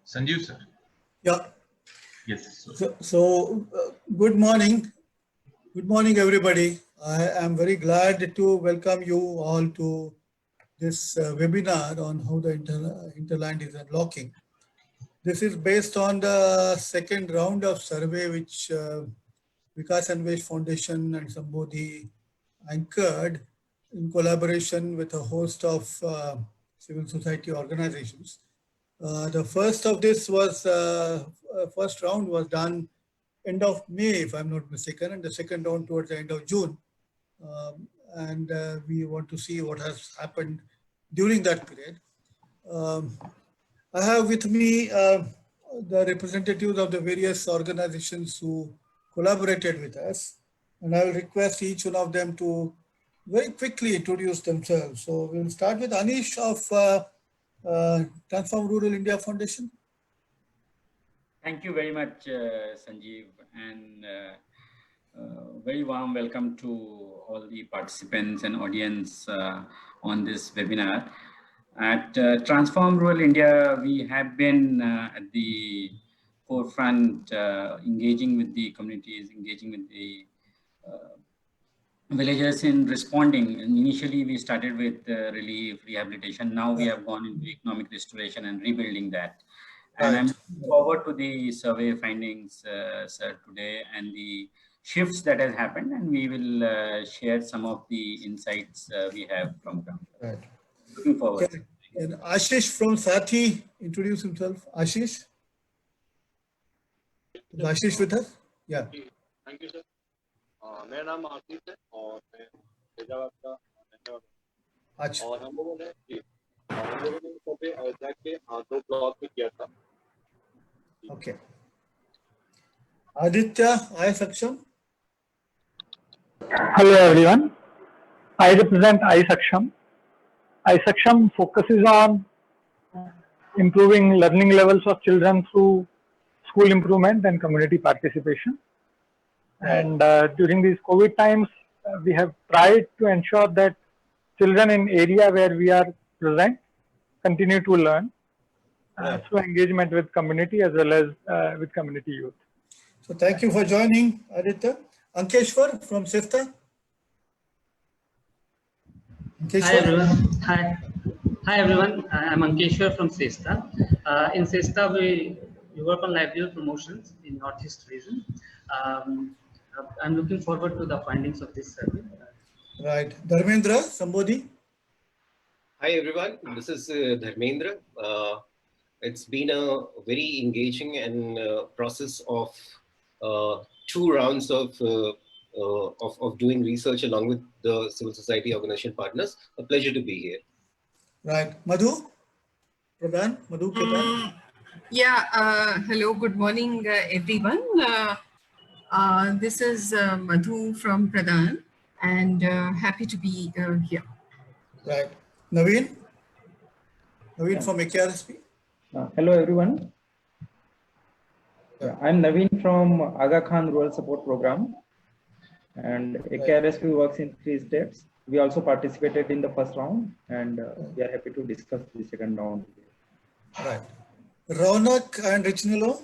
Sanjeev sir. Yeah. Yes. Good morning. Good morning, everybody. I am very glad to welcome you all to this webinar on how the hinterland is unlocking. This is based on the second round of survey which Vikas Anvesh Foundation and Sambodhi anchored in collaboration with a host of civil society organizations. The first of this was, first round was done end of May, if I'm not mistaken, and the second round towards the end of June. And we want to see what has happened during that period. I have with me the representatives of the various organizations who collaborated with us, and I will request each one of them to very quickly introduce themselves. So we'll start with Anish of Transform Rural India Foundation. Thank you very much, Sanjeev, and very warm welcome to all the participants and audience on this webinar. At Transform Rural India, we have been at the forefront, engaging with the communities, engaging with the villagers in responding. And initially, we started with relief, rehabilitation. Now we have gone into economic restoration and rebuilding that. And I'm looking forward to the survey findings, sir, today and the shifts that has happened. And we will share some of the insights we have from ground. Right. Looking forward. And Ashish from Sathi introduce himself. Ashish? Is Ashish with us? Yeah. Thank you, sir. मेरा नाम आशीष है और मैं फैजाबाद का रहने वाला हूं। अच्छा। और हम लोगों ने सर्वे अयोध्या के 2 ब्लॉक में किया था। Okay. Aditya, I Saksham. Hello everyone. I represent iSaksham. iSaksham focuses on improving learning levels of children through school improvement and community participation. And during these COVID times, we have tried to ensure that children in area where we are present continue to learn through engagement with community as well as with community youth. So thank you for joining, Aditya. Ankeshwar from SIFTA. Hi everyone. Hi everyone. I'm Ankeshwar from SIFTA. In SIFTA, we work on livelihood promotions in Northeast region. I'm looking forward to the findings of this survey. Right. Dharmendra, Sambodhi. Hi everyone, this is Dharmendra. It's been a very engaging and process of 2 rounds of doing research along with the civil society organization partners. A pleasure to be here. Right. Madhu Pradhan. Madhu Pradhan. Yeah. Hello. Good morning, everyone. This is Madhu from Pradhan, and happy to be here. Right. Naveen from AKRSP. Hello everyone. I'm Naveen from Aga Khan Rural Support Program, and AKRSP works in 3 states. We also participated in the first round, and we are happy to discuss the second round. Right. Ronak and Richnilo.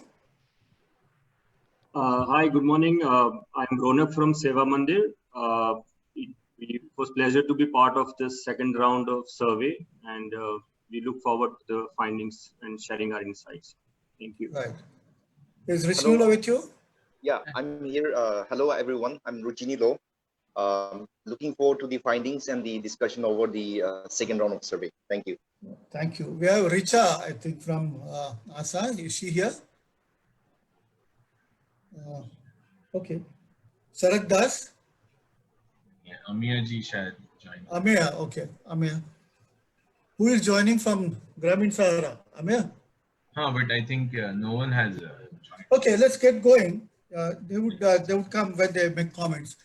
Hi, good morning. I'm Ronak from Seva Mandir. It was a pleasure to be part of this second round of survey, and we look forward to the findings and sharing our insights. Thank you. Right. Is Richnilo with you? Yeah, I'm here. Hello, everyone. I'm Rujinilo. Looking forward to the findings and the discussion over the second round of survey. Thank you. Thank you. We have Richa, I think, from Asa. Is she here? Okay. Sarak Das? Yeah, Amir ji shayad join. Amir, okay. Amir. Who is joining from Gramin Sahara? Amir? But I think no one has joined. Okay, let's get going. They would come when they make comments.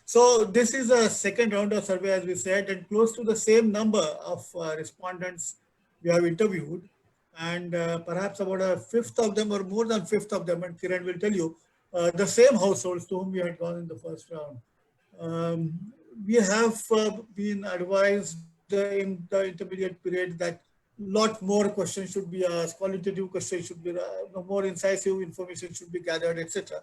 So this is a second round of survey, as we said, and close to the same number of respondents we have interviewed, and perhaps about a fifth of them or more than fifth of them, and Kiran will tell you, the same households to whom we had gone in the first round. We have been advised in the intermediate period that lot more questions should be asked, qualitative questions should be, more incisive information should be gathered, etc.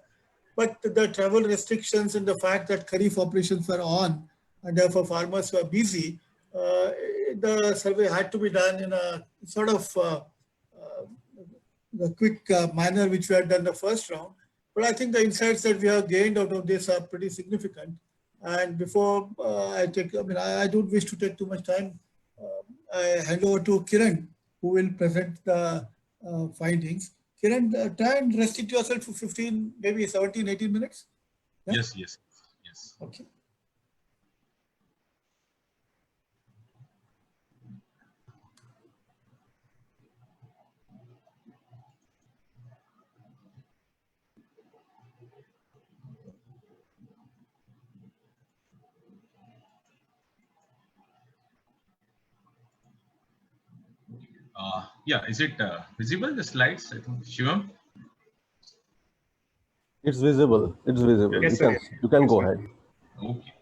But the travel restrictions and the fact that Kharif operations were on and therefore farmers were busy, the survey had to be done in a sort of the quick manner which we had done the first round. But I think the insights that we have gained out of this are pretty significant. And before I don't wish to take too much time. I hand over to Kiran, who will present the findings. Kiran, try and restrict yourself to 15, maybe 17, 18 minutes. Yeah? Yes. Okay. Yeah, is it visible, the slides? I think, Shivam? It's visible. It's visible. Yes, You can go ahead. Okay.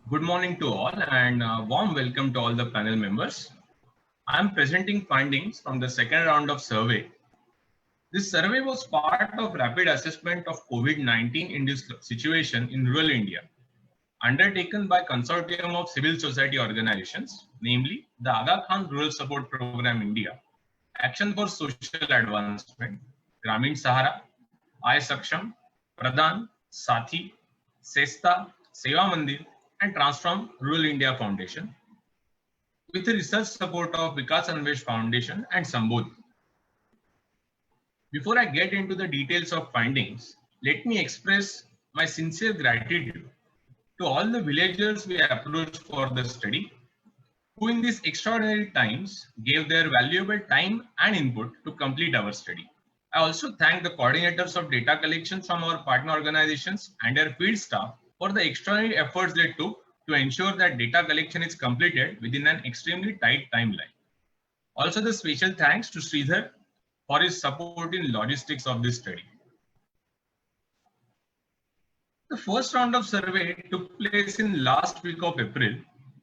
Good morning to all, and warm welcome to all the panel members. I'm presenting findings from the second round of survey. This survey was part of rapid assessment of COVID-19 induced situation in rural India, undertaken by consortium of civil society organizations, namely the Aga Khan Rural Support Program India, Action for Social Advancement, Gramin Sahara, I Saksham, Pradhan, Sathi, Sesta, Seva Mandir, and Transform Rural India Foundation, with the research support of Vikas Anvesh Foundation and Sambodh. Before I get into the details of findings, let me express my sincere gratitude to all the villagers we approached for the study, who in these extraordinary times gave their valuable time and input to complete our study. I also thank the coordinators of data collection from our partner organizations and their field staff for the extraordinary efforts they took to ensure that data collection is completed within an extremely tight timeline. Also, the special thanks to Sridhar for his support in logistics of this study. The first round of survey took place in last week of April,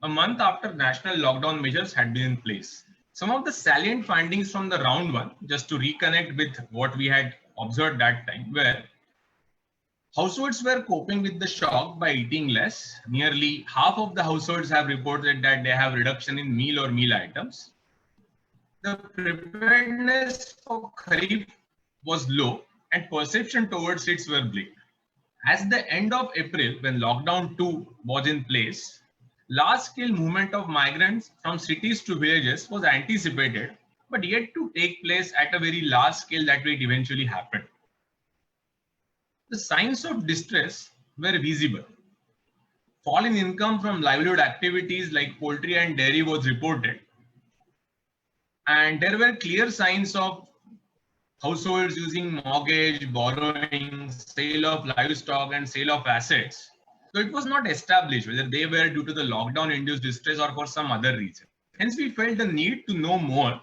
a month after national lockdown measures had been in place. Some of the salient findings from the round one, just to reconnect with what we had observed that time, were households were coping with the shock by eating less. Nearly half of the households have reported that they have reduction in meal or meal items. The preparedness for Kharif was low and perception towards it were bleak. At the end of April, when lockdown 2 was in place, large-scale movement of migrants from cities to villages was anticipated, but yet to take place at a very large scale that it eventually happened. The signs of distress were visible. Fall in income from livelihood activities like poultry and dairy was reported. And there were clear signs of households using mortgage, borrowing, sale of livestock and sale of assets. So it was not established whether they were due to the lockdown induced distress or for some other reason. Hence, we felt the need to know more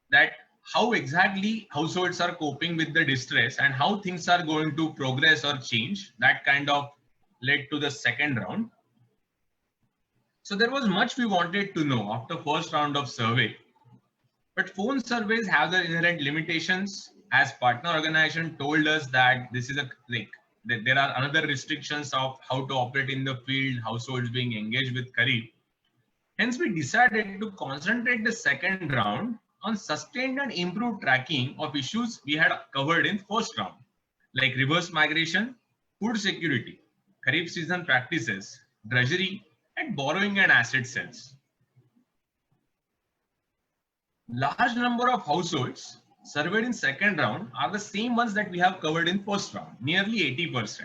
that how exactly households are coping with the distress and how things are going to progress or change. That kind of led to the second round. So there was much we wanted to know after first round of survey. But phone surveys have their inherent limitations, as partner organization told us that this is there are another restrictions of how to operate in the field, households being engaged with Kharif. Hence, we decided to concentrate the second round on sustained and improved tracking of issues we had covered in first round, like reverse migration, food security, Kharif season practices, drudgery, and borrowing and asset sales. Large number of households surveyed in second round are the same ones that we have covered in first round, nearly 80%.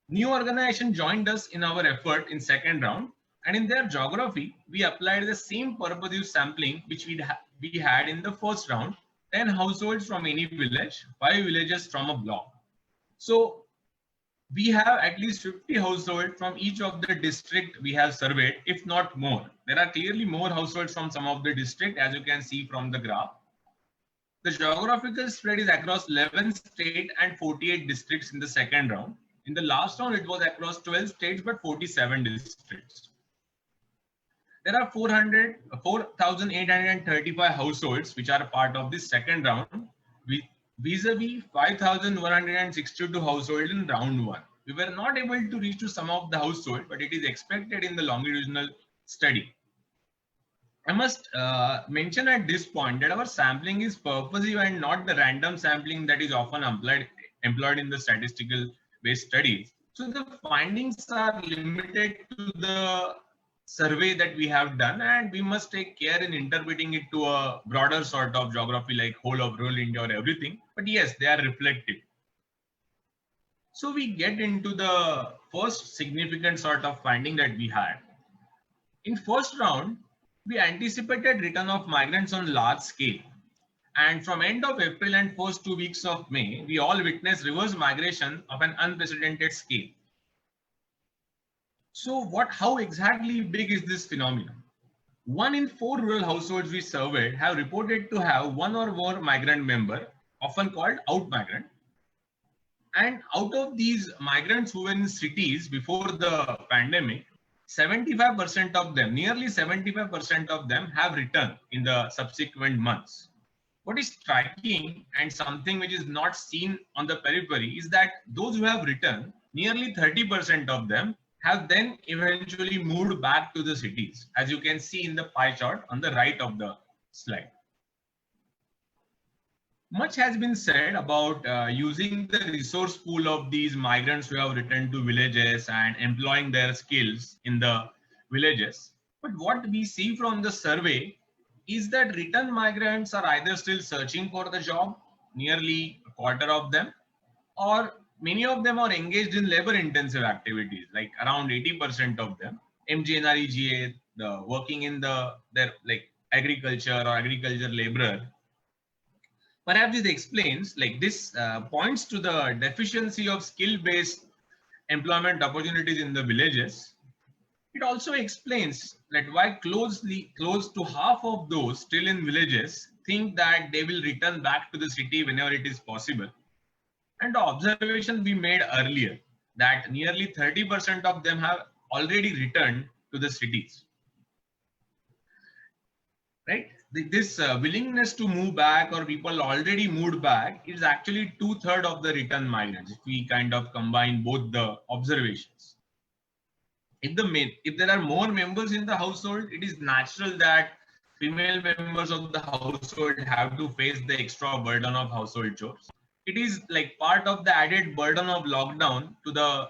New organization joined us in our effort in second round, and in their geography, we applied the same purposive sampling which we had in the first round, 10 households from any village, 5 villages from a block. So we have at least 50 households from each of the district we have surveyed, if not more. There are clearly more households from some of the district, as you can see from the graph. The geographical spread is across 11 states and 48 districts in the second round. In the last round, it was across 12 states, but 47 districts. there are 4,835 households which are part of this second round, vis-a-vis 5,162 households in round 1. We were not able to reach to some of the households, but it is expected in the longitudinal study. I must mention at this point that our sampling is purposive and not the random sampling that is often employed in the statistical based studies. So the findings are limited to the survey that we have done, and we must take care in interpreting it to a broader sort of geography like whole of rural India or everything. But yes, they are reflective. So we get into the first significant sort of finding that we had. In first round, we anticipated return of migrants on large scale. And from end of April and first 2 weeks of May, we all witnessed reverse migration of an unprecedented scale. So how exactly big is this phenomenon? 1 in 4 rural households we surveyed have reported to have 1 or more migrant member, often called out migrant. And out of these migrants who were in cities before the pandemic, 75% of them, nearly 75% of them have returned in the subsequent months. What is striking and something which is not seen on the periphery is that those who have returned, nearly 30% of them have then eventually moved back to the cities, as you can see in the pie chart on the right of the slide. Much has been said about using the resource pool of these migrants who have returned to villages and employing their skills in the villages. But what we see from the survey is that returned migrants are either still searching for the job, nearly a quarter of them, or many of them are engaged in labor intensive activities, like around 80% of them, MGNREGA, the working in their like agriculture or agriculture laborer. Perhaps it explains, like this points to the deficiency of skill-based employment opportunities in the villages. It also explains that why close to half of those still in villages think that they will return back to the city whenever it is possible. And the observation we made earlier that nearly 30% of them have already returned to the cities. Right? This willingness to move back, or people already moved back, is actually 2/3 of the return migrants if we kind of combine both the observations. If there are more members in the household, it is natural that female members of the household have to face the extra burden of household chores. It is like part of the added burden of lockdown to the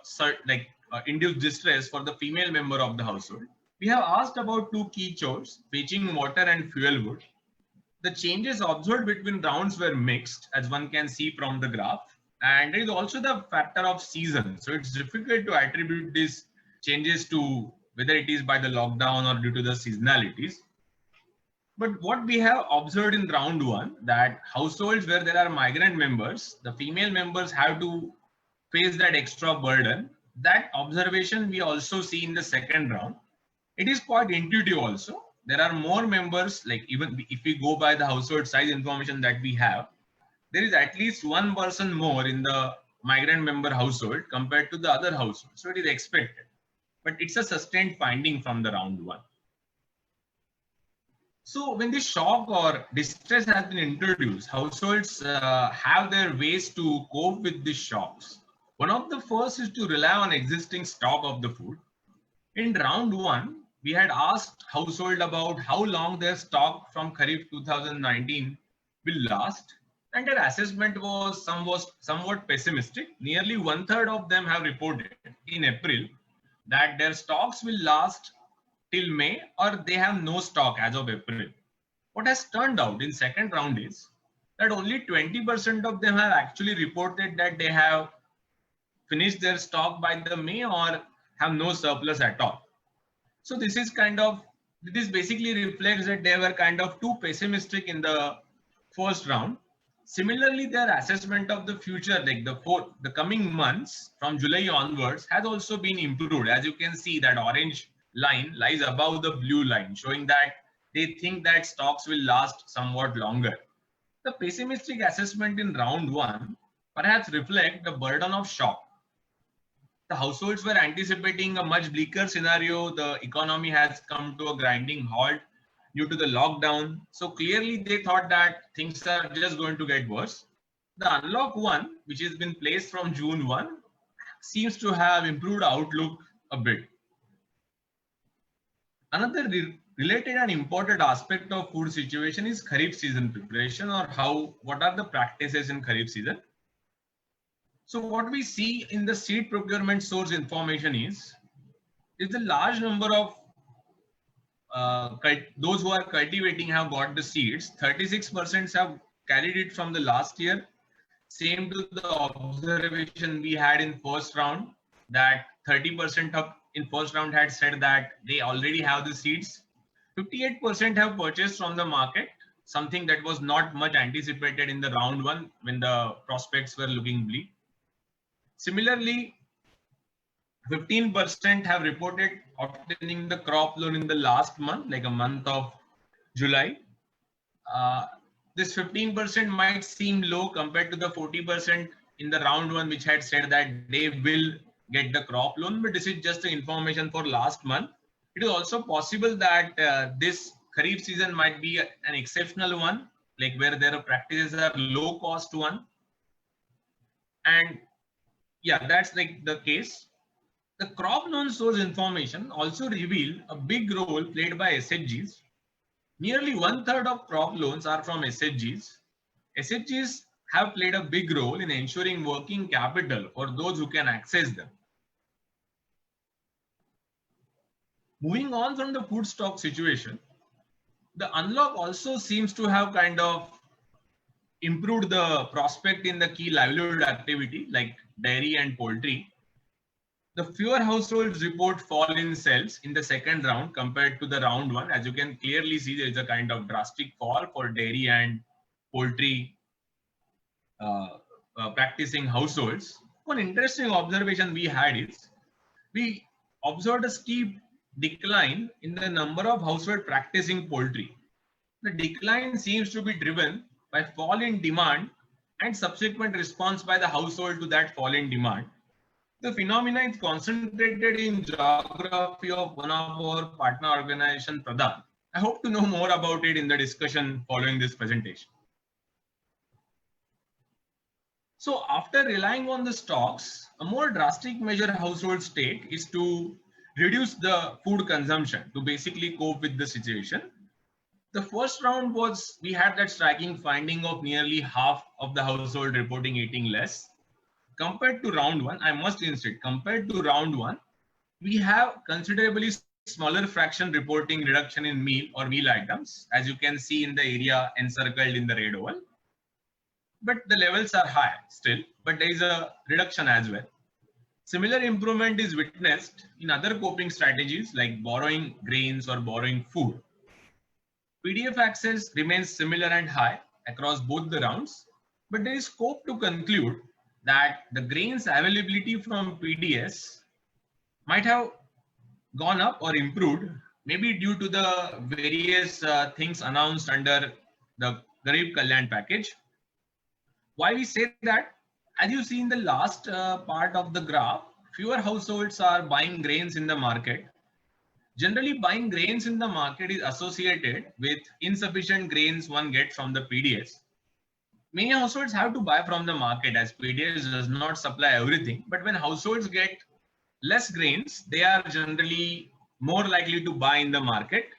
induced distress for the female member of the household. We have asked about 2 key chores, fetching water and fuel wood. The changes observed between rounds were mixed, as one can see from the graph. And there is also the factor of season. So it's difficult to attribute these changes to whether it is by the lockdown or due to the seasonalities. But what we have observed in round 1, that households where there are migrant members, the female members have to face that extra burden. That observation we also see in the second round. It is quite intuitive also. There are more members, like even if we go by the household size information that we have, there is at least 1 person more in the migrant member household compared to the other household. So it is expected, but it's a sustained finding from the round 1. So when this shock or distress has been introduced, households have their ways to cope with these shocks. One of the first is to rely on existing stock of the food. In round 1, we had asked household about how long their stock from Kharif 2019 will last, and their assessment was somewhat pessimistic. Nearly 1/3 of them have reported in April that their stocks will last till May, or they have no stock as of April. What has turned out in second round is that only 20% of them have actually reported that they have finished their stock by the May or have no surplus at all. So this basically reflects that they were kind of too pessimistic in the first round. Similarly, their assessment of the future, like the coming months from July onwards, has also been improved. As you can see, that orange line lies above the blue line, showing that they think that stocks will last somewhat longer. The pessimistic assessment in round 1 perhaps reflect the burden of shock. The households were anticipating a much bleaker scenario. The economy has come to a grinding halt due to the lockdown. So clearly they thought that things are just going to get worse. The unlock 1, which has been placed from June 1, seems to have improved outlook a bit. Another related and important aspect of food situation is Kharif season preparation, or what are the practices in Kharif season. So what we see in the seed procurement source information is the large number of those who are cultivating have got the seeds. 36% have carried it from the last year. Same to the observation we had in first round, that 30% of in first round had said that they already have the seeds. 58% have purchased from the market, something that was not much anticipated in the round 1 when the prospects were looking bleak. Similarly, 15% have reported obtaining the crop loan in the last month, like a month of July. This 15% might seem low compared to the 40% in the round 1, which had said that they will get the crop loan, but this is just the information for last month. It is also possible that this Kharif season might be an exceptional one, like where their practices are low cost one. And yeah, that's like the case. The crop loan source information also reveal a big role played by SHGs. Nearly 1/3 of crop loans are from SHGs. SHGs have played a big role in ensuring working capital for those who can access them. Moving on from the food stock situation, the unlock also seems to have kind of improved the prospect in the key livelihood activity like dairy and poultry. The fewer households report fall in sales in the second round compared to the round 1. As you can clearly see, there is a kind of drastic fall for dairy and poultry practicing households. One interesting observation we had is we observed a steep decline in the number of households practicing poultry. The decline seems to be driven by fall in demand and subsequent response by the household to that fall in demand. The phenomenon is concentrated in geography of one of our partner organization, Pradhan. I hope to know more about it in the discussion following this presentation. So after relying on the stocks, a more drastic measure households take is to reduce the food consumption to basically cope with the situation. The first round was, we had that striking finding of nearly half of the household reporting eating less. Compared to round 1, I must insist, compared to round 1, we have considerably smaller fraction reporting reduction in meal or meal items, as you can see in the area encircled in the red oval. But the levels are high still, but there is a reduction as well. Similar improvement is witnessed in other coping strategies like borrowing grains or borrowing food. PDF access remains similar and high across both the rounds, but there is scope to conclude that the grains availability from PDS might have gone up or improved, maybe due to the various things announced under the Garib Kalyan package. Why we say that? As you see in the last part of the graph, fewer households are buying grains in the market. Generally, buying grains in the market is associated with insufficient grains one gets from the PDS. Many households have to buy from the market as PDS does not supply everything. But when households get less grains, they are generally more likely to buy in the market.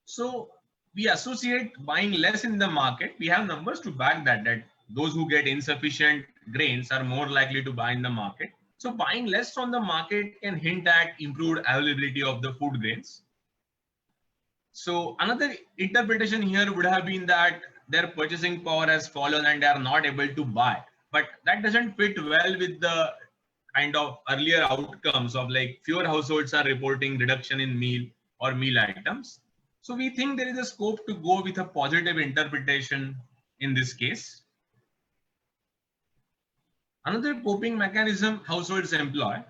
So we associate buying less in the market. We have numbers to back that those who get insufficient grains are more likely to buy in the market. So buying less from the market can hint at improved availability of the food grains. So another interpretation here would have been that their purchasing power has fallen and they are not able to buy. But that doesn't fit well with the kind of earlier outcomes of like fewer households are reporting reduction in meal or meal items. So we think there is a scope to go with a positive interpretation in this case. Another coping mechanism households employ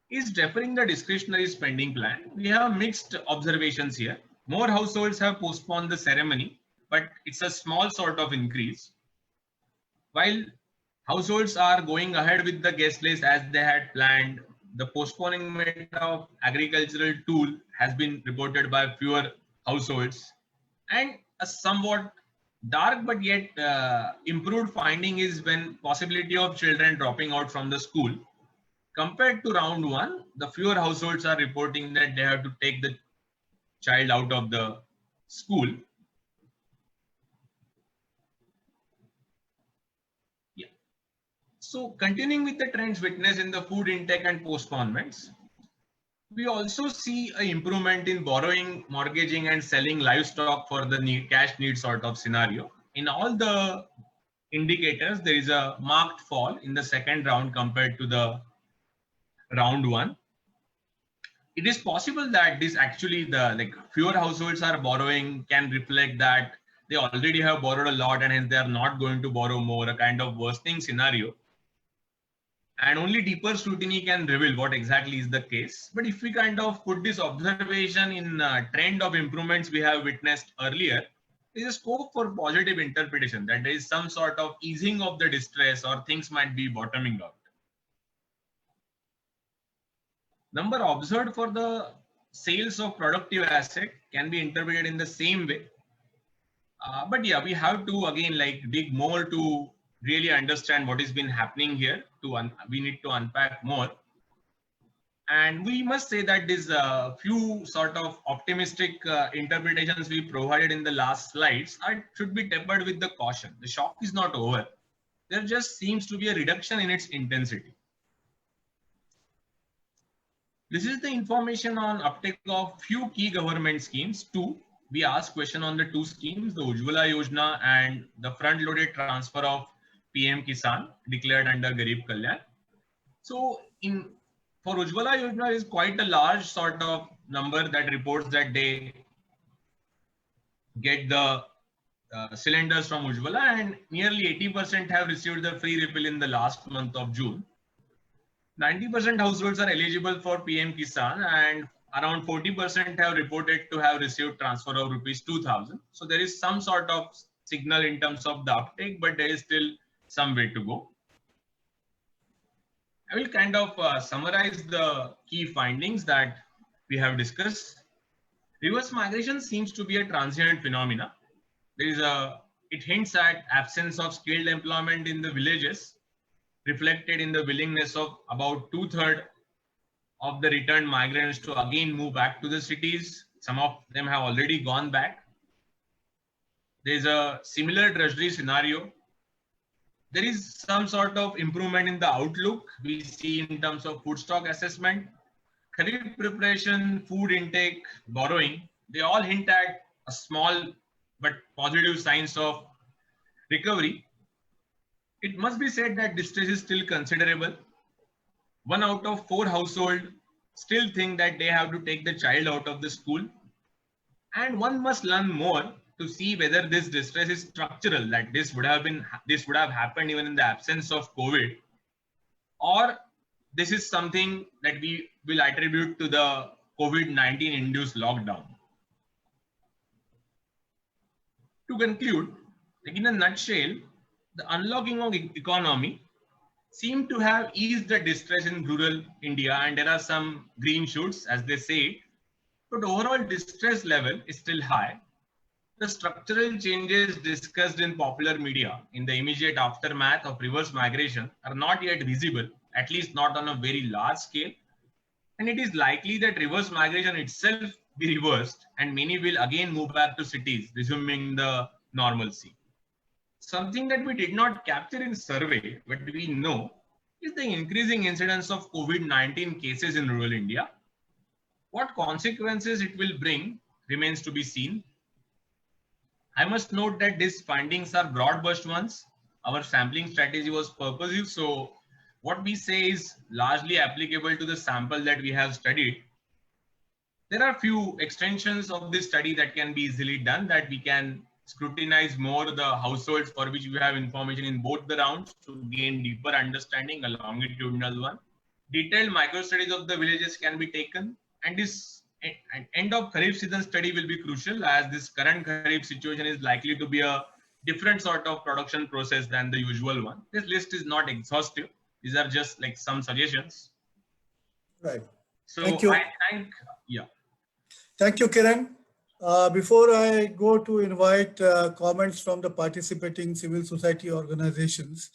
is deferring the discretionary spending plan. We have mixed observations here. More households have postponed the ceremony, but it's a small sort of increase. While Households are going ahead with the guest list as they had planned. The postponement of agricultural tool has been reported by fewer households. And a somewhat dark but yet improved finding is when possibility of children dropping out from the school. Compared to round one, the fewer households are reporting that they have to take the child out of the school. Yeah. So continuing with the trends witnessed in the food intake and postponements, we also see an improvement in borrowing, mortgaging, and selling livestock for the cash need sort of scenario. In all the indicators, there is a marked fall in the second round compared to the round one. It is possible that this actually the fewer households are borrowing can reflect that they already have borrowed a lot and hence they are not going to borrow more, a kind of worsening scenario. And only deeper scrutiny can reveal what exactly is the case. But if we kind of put this observation in a trend of improvements we have witnessed earlier, there is a scope for positive interpretation that there is some sort of easing of the distress or things might be bottoming out. Number observed for the sales of productive asset can be interpreted in the same way. But yeah, we have to again dig more to really understand what has been happening here. We need to unpack more. And we must say that these few sort of optimistic interpretations we provided in the last slides should be tempered with the caution. The shock is not over. There just seems to be a reduction in its intensity. This is the information on uptake of few key government schemes. We asked question on the two schemes, the Ujjwala Yojana and the front-loaded transfer of PM Kisan declared under Garib Kalyan. So for Ujjwala Yojana is quite a large sort of number that reports that they get the cylinders from Ujjwala, and nearly 80% have received the free refill in the last month of June. 90% households are eligible for PM Kisan and around 40% have reported to have received transfer of rupees 2,000. So there is some sort of signal in terms of the uptake, but there is still some way to go. I will kind of summarize the key findings that we have discussed. Reverse migration seems to be a transient phenomena. It hints at absence of skilled employment in the villages, reflected in the willingness of about 2/3 of the returned migrants to again move back to the cities. Some of them have already gone back. There is a similar treasury scenario. There is some sort of improvement in the outlook we see in terms of food stock assessment, Kharif preparation, food intake, borrowing. They all hint at a small but positive signs of recovery. It must be said that distress is still considerable. 1 out of 4 households still think that they have to take the child out of the school. And one must learn more to see whether this distress is structural, that this would have happened even in the absence of COVID, or this is something that we will attribute to the COVID-19 induced lockdown. To conclude, in a nutshell, the unlocking of economy seemed to have eased the distress in rural India, and there are some green shoots, as they say, but overall distress level is still high. The structural changes discussed in popular media in the immediate aftermath of reverse migration are not yet visible, at least not on a very large scale. And it is likely that reverse migration itself be reversed and many will again move back to cities, resuming the normalcy. Something that we did not capture in survey, but we know, is the increasing incidence of COVID-19 cases in rural India. What consequences it will bring remains to be seen. I must note that these findings are broad-brushed ones. Our sampling strategy was purposive, so what we say is largely applicable to the sample that we have studied. There are few extensions of this study that can be easily done, that we can scrutinize more the households for which we have information in both the rounds to gain deeper understanding, a longitudinal one. Detailed micro studies of the villages can be taken, and this end of Kharif season study will be crucial, as this current Kharif situation is likely to be a different sort of production process than the usual one. This list is not exhaustive. These are just like some suggestions. Right. So Thank you. I thank, yeah. Thank you, Kiran. Before I go to invite comments from the participating civil society organizations,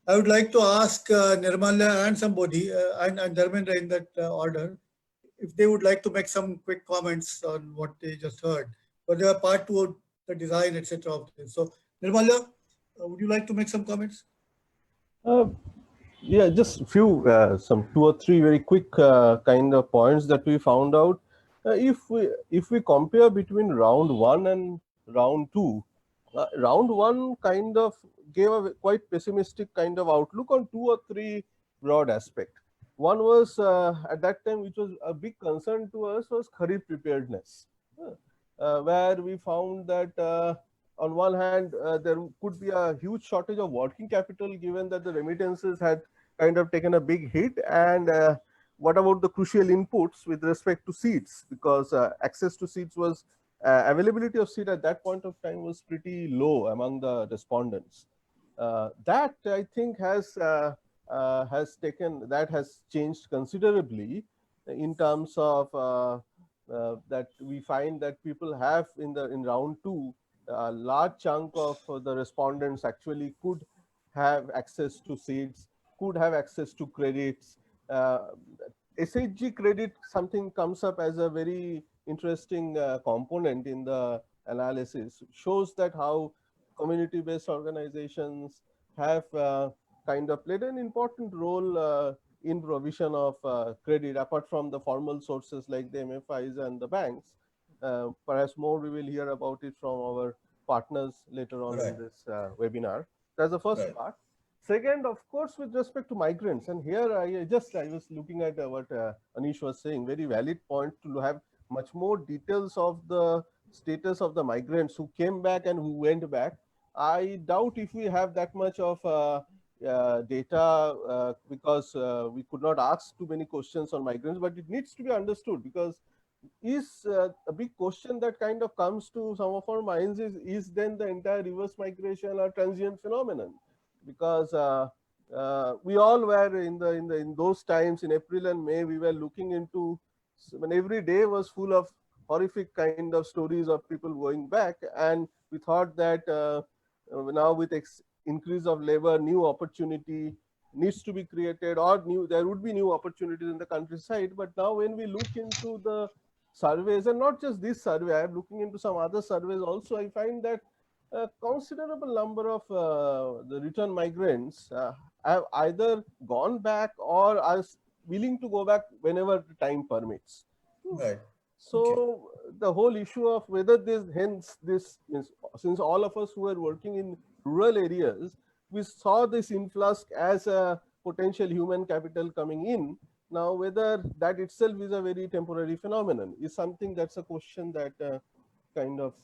I would like to ask Nirmala and somebody, and Dharmendra in that order, if they would like to make some quick comments on what they just heard. But they are part toward the design, etc. of this. So, Nirmala, would you like to make some comments? Yeah, just few, some 2 or 3 very quick kind of points that we found out. If we compare between round 1 and round 2, round 1 kind of gave a quite pessimistic kind of outlook on 2 or 3 broad aspects. One was at that time, which was a big concern to us, was Kharif preparedness, where we found that on one hand, there could be a huge shortage of working capital given that the remittances had kind of taken a big hit. And what about the crucial inputs with respect to seeds? Because access to seeds was, availability of seed at that point of time was pretty low among the respondents. That I think has changed considerably in terms of that we find that people have in round 2, a large chunk of the respondents actually could have access to seeds, could have access to credits. SHG credit, something comes up as a very interesting component in the analysis, shows that how community-based organizations have kind of played an important role in provision of credit, apart from the formal sources like the MFIs and the banks. Perhaps more we will hear about it from our partners later on in this webinar. That's the first part. Second, of course, with respect to migrants, and here I was looking at what Anish was saying, very valid point to have much more details of the status of the migrants who came back and who went back. I doubt if we have that much of data because we could not ask too many questions on migrants, but it needs to be understood because is a big question that kind of comes to some of our minds is then the entire reverse migration or transient phenomenon? Because we all were in those times in April and May, we were looking into, when every day was full of horrific kind of stories of people going back, and we thought that now with increase of labor, new opportunity needs to be created, or there would be new opportunities in the countryside. But now when we look into the surveys, and not just this survey, I'm looking into some other surveys also, I find that a considerable number of the return migrants have either gone back or are willing to go back whenever the time permits. Right. So the whole issue of whether this means, since all of us who are working in rural areas, we saw this influx as a potential human capital coming in. Now, whether that itself is a very temporary phenomenon is something that's a question that kind of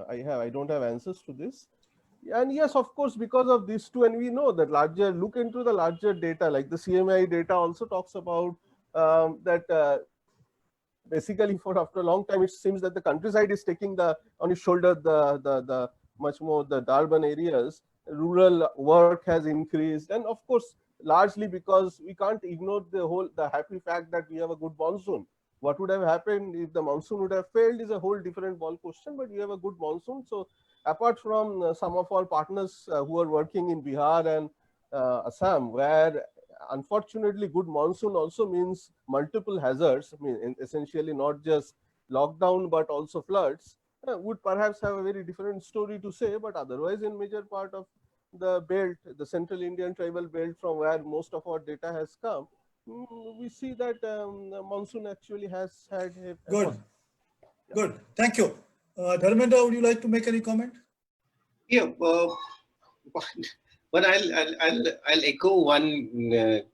I don't have answers to this. And yes, of course, because of these two, and we know that look into the larger data, like the CMI data also talks about that basically after a long time, it seems that the countryside is taking on its shoulder the much more the urban areas. Rural work has increased, and of course, largely because we can't ignore the happy fact that we have a good monsoon. What would have happened if the monsoon would have failed is a whole different ball question, but we have a good monsoon. So apart from some of our partners who are working in Bihar and Assam, where unfortunately good monsoon also means multiple hazards, I mean, essentially not just lockdown, but also floods, would perhaps have a very different story to say. But otherwise, in major part of the belt, the Central Indian tribal belt from where most of our data has come, we see that the monsoon actually has had a Good. Thank you. Dharmendra, would you like to make any comment? Yeah, but I'll echo one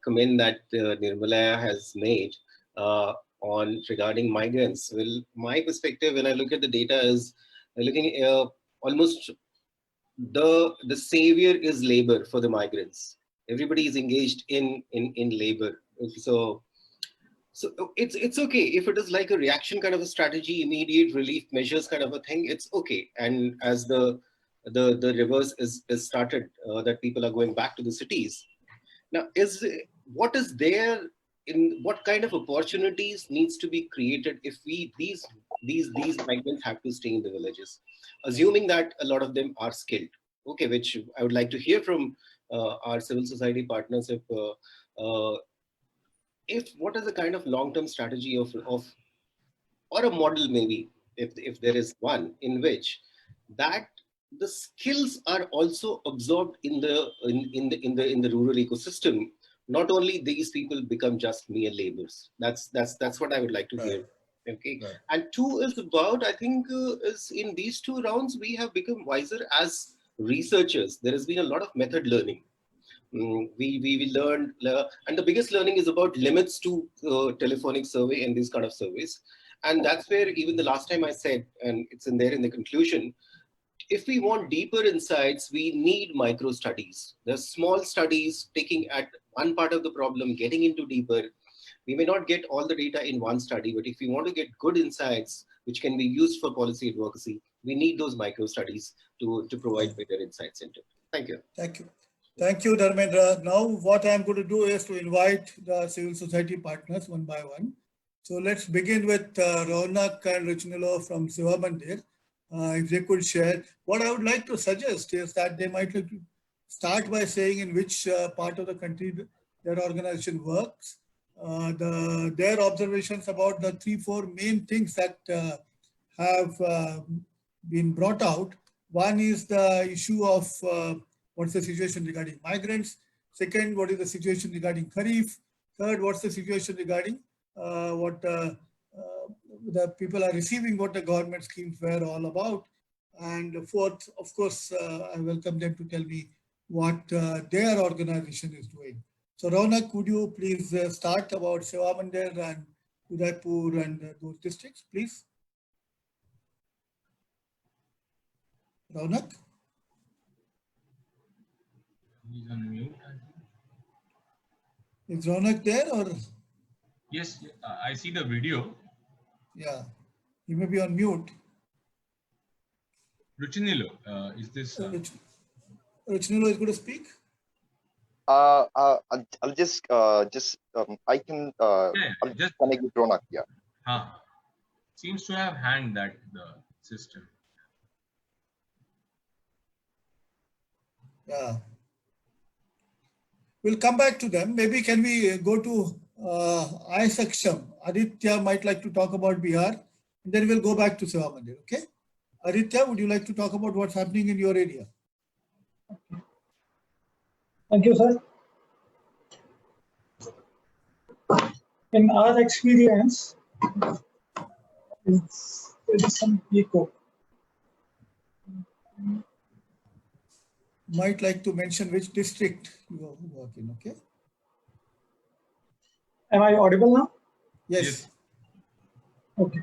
comment that Nirmala has made on regarding migrants. Well, my perspective when I look at the data is looking almost the savior is labor for the migrants. Everybody is engaged in labor. So it's okay if it is like a reaction kind of a strategy, immediate relief measures kind of a thing. It's okay. And as the the reverse is started, that people are going back to the cities. Now, what is there in what kind of opportunities needs to be created if these migrants have to stay in the villages, assuming that a lot of them are skilled? Okay, which I would like to hear from our civil society partners if what is the kind of long-term strategy of or a model, maybe if there is one, in which that the skills are also absorbed in the rural ecosystem. Not only these people become just mere laborers. That's what I would like to hear. Okay. Right. And two is about, I think, is in these 2 rounds we have become wiser as researchers. There has been a lot of method learning. We learned, and the biggest learning is about limits to telephonic survey and these kind of surveys. And that's where even the last time I said, and it's in there in the conclusion, if we want deeper insights, we need micro studies. There's small studies taking at one part of the problem, getting into deeper. We may not get all the data in one study, but if we want to get good insights, which can be used for policy advocacy, we need those micro studies to provide better insights into it. Thank you. Thank you. Thank you, Dharmendra. Now, what I'm going to do is to invite the civil society partners one by one. So let's begin with Ronak and Ruchinilo from Seva Mandir. If they could share. What I would like to suggest is that they might start by saying in which part of the country their organization works, their observations about the 3-4 main things that have been brought out. One is the issue of what's the situation regarding migrants. Second, what is the situation regarding Kharif. Third, what's the situation regarding what the people are receiving, what the government schemes were all about. And fourth, of course, I welcome them to tell me what their organization is doing. So Ronak, could you please start about Seva Mandir and Udaipur and those districts, please? Ronak? He's on mute. Is Ronak there or? Yes, I see the video. Yeah, you may be on mute. Ruchinilo, is this? Ruchinilo is going to speak. I'll just I can Yeah, I'll just connect with Ronak. Yeah. Seems to have hand that the system. Yeah. We'll come back to them. Maybe can we go to I Saksham? Aditya might like to talk about Bihar, and then we'll go back to Seva Mandir. Okay. Aditya, would you like to talk about what's happening in your area? Thank you, sir. In our experience, it's some echo. Might like to mention which district you work in, okay? Am I audible now? Yes. Okay.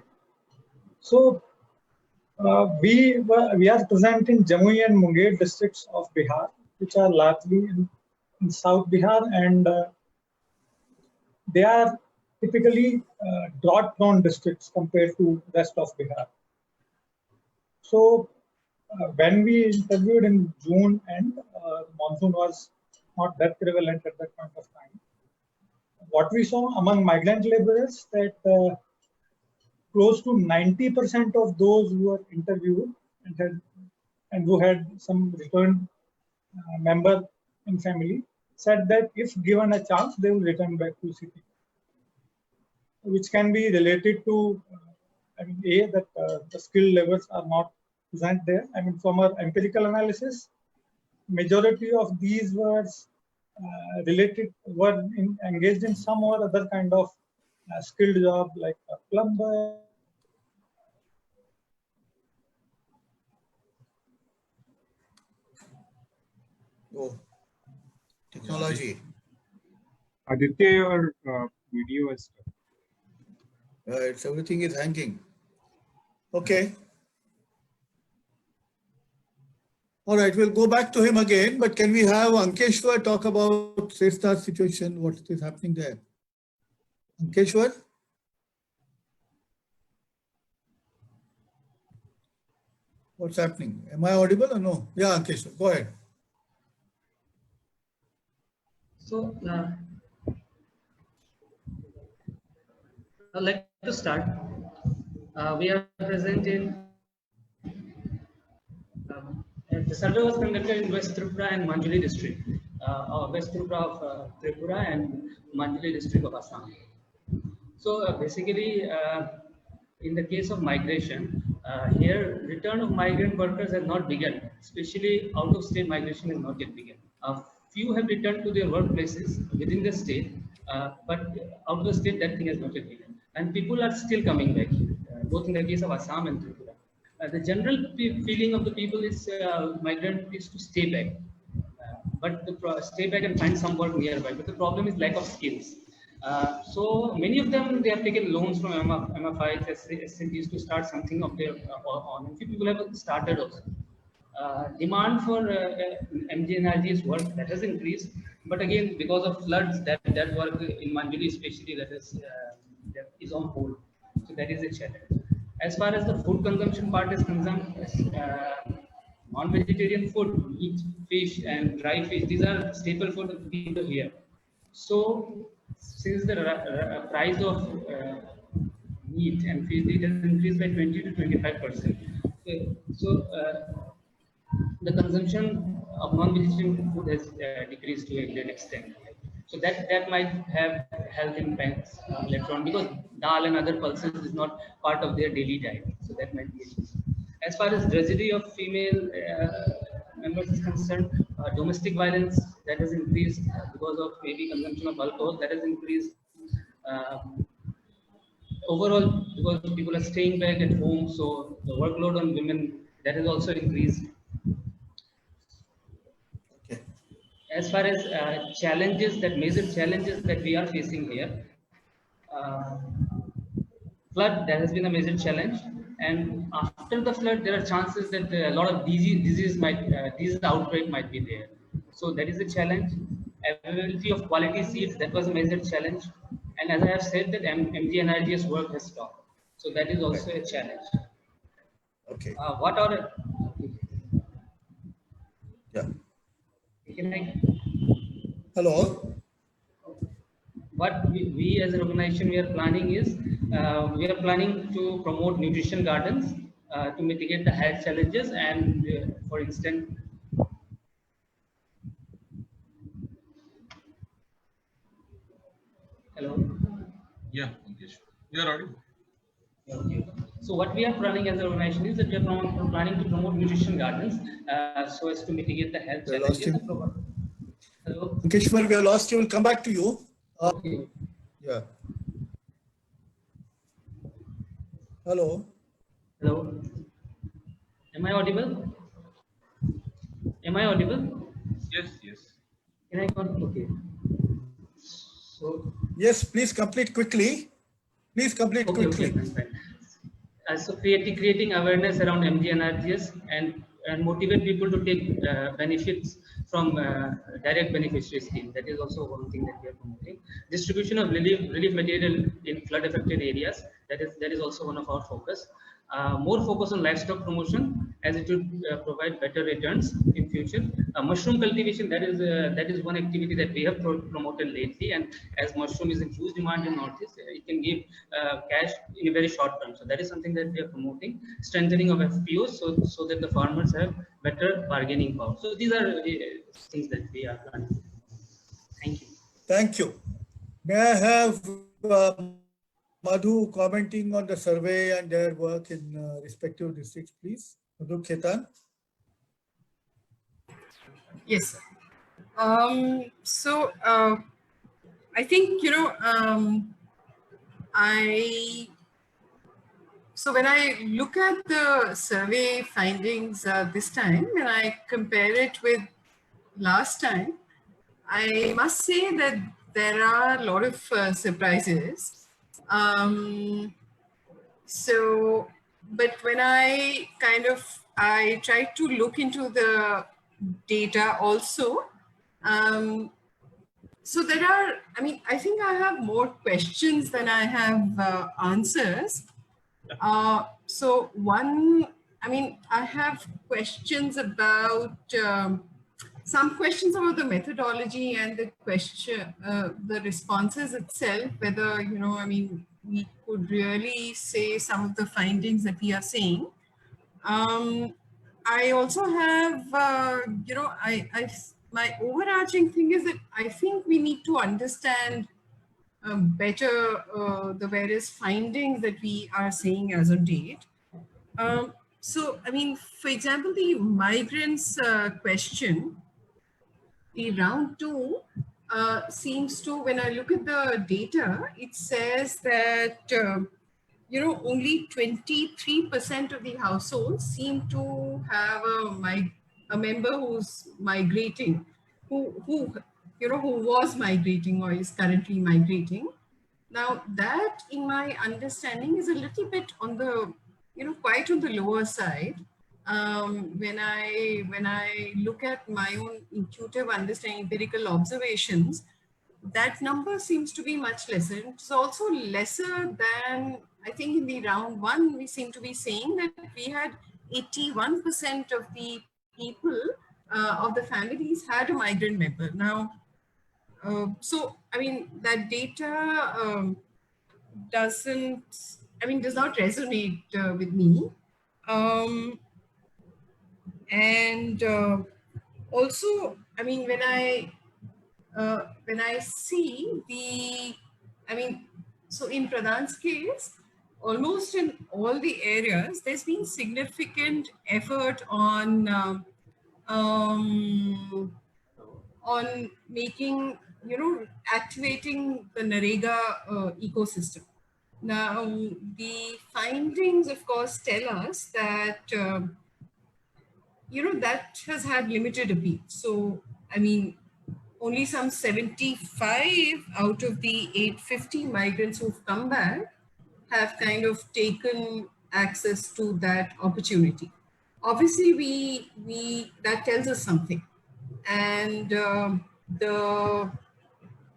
So we are present in Jamui and Munger districts of Bihar, which are largely in South Bihar, and they are typically drought-prone districts compared to rest of Bihar. So when we interviewed in June, and monsoon was not that prevalent at that point of time, what we saw among migrant laborers that close to 90% of those who were interviewed and who had some returned member in family said that if given a chance, they will return back to city, which can be related to, that the skilled laborers are not present there. From our empirical analysis, majority of these were engaged in some or other kind of skilled job like a plumber. Oh, technology. Aditya, your video is. Everything is hanging. Okay. All right, we'll go back to him again, but can we have Ankeshwar talk about Sesta's situation, what is happening there? Ankeshwar? What's happening? Am I audible or no? Yeah, Ankeshwar, go ahead. So, I'd like to start. We are present in the survey was conducted in West Tripura and Manjuli district, West Tripura of Tripura and Manjuli district of Assam. So basically, in the case of migration, here return of migrant workers has not begun, especially out of state migration has not yet begun. Few have returned to their workplaces within the state, but out of the state that thing has not yet begun. And people are still coming back, both in the case of Assam and Tripura. The general feeling of the people is migrant is to stay back, but stay back and find some work nearby. But the problem is lack of skills. So many of them, they have taken loans from MFIs, SCTs to start something of their own. A few people have started also. Demand for MGNRG's work that has increased, but again because of floods, that work in Manjuli especially that is on hold. So that is a challenge. As far as the food consumption part is concerned, non-vegetarian food, meat, fish, and dry fish, these are staple food of people here. So since the price of meat and fish it has increased by 20 to 25%. So the consumption of non-vegetarian food has decreased to a great extent. So that might have health impacts later on, because dal and other pulses is not part of their daily diet. So that might be a issue. As far as drudgery of female members is concerned, domestic violence that has increased because of maybe consumption of alcohol, that has increased. Overall, because people are staying back at home, so the workload on women that has also increased. Okay. As far as challenges, major challenges that we are facing here, flood, that has been a major challenge. And after the flood, there are chances that a lot of disease outbreak might be there. So that is a challenge. Availability of quality seeds, that was a major challenge. And as I have said, that MGNRG's work has stopped. So that is also a challenge. Okay. What are... Yeah. Can I... Hello. What we as an organization we are planning is we are planning to promote nutrition gardens to mitigate the health challenges, and for instance, hello. Yeah, okay, you are audible. Okay. So what we are planning as an organization is that we are planning to promote nutrition gardens so as to mitigate the health challenges. Hello. Ankeshwar, we are lost. You will come back to you. Okay. Yeah. Hello. Hello. Am I audible? Am I audible? Yes, yes. Can I come? Okay. So. Yes, please complete quickly. Please complete quickly. Okay, so creating awareness around MGNRGs and motivate people to take benefits from direct beneficiary scheme. That is also one thing that we are promoting. Distribution of relief material in flood affected areas. That is also one of our focus. More focus on livestock promotion, as it would provide better returns in future. Mushroom cultivation, that is one activity that we have promoted lately, and as mushroom is in huge demand in Northeast, it can give cash in a very short term. So that is something that we are promoting. Strengthening of FPOs, so that the farmers have better bargaining power. So these are things that we are planning. Thank you. Thank you. May I have Madhu commenting on the survey and their work in respective districts, please? Madhu Khetan. Yes. So I think, so when I look at the survey findings this time, and I compare it with last time, I must say that there are a lot of surprises. But when I tried to look into the data also, so there are, I think I have more questions than I have answers. So one I mean, I have questions about some questions about the methodology and the question, the responses itself, whether, you know, I mean, we could really say some of the findings that we are seeing. I also have, you know, my overarching thing is that I think we need to understand better the various findings that we are seeing as of date. So, I mean, for example, the migrants question, the round 2 seems to, when I look at the data, it says that, you know, only 23% of the households seem to have a member who's migrating, who you know, who was migrating or is currently migrating. Now that, in my understanding, is a little bit on the, you know, quite on the lower side. When I look at my own intuitive understanding, empirical observations, that number seems to be much lesser. It's also lesser than, I think in the round 1, we seem to be saying that we had 81% of the people, of the families had a migrant member. Now, so, I mean, that data does not resonate with me. And also, I mean, when I see the, I mean, so in Pradhan's case, almost in all the areas, there's been significant effort on making, you know, activating the NREGA ecosystem. Now, the findings, of course, tell us that, you know, that has had limited appeal. So, I mean, only some 75 out of the 850 migrants who've come back have kind of taken access to that opportunity. Obviously, that tells us something. And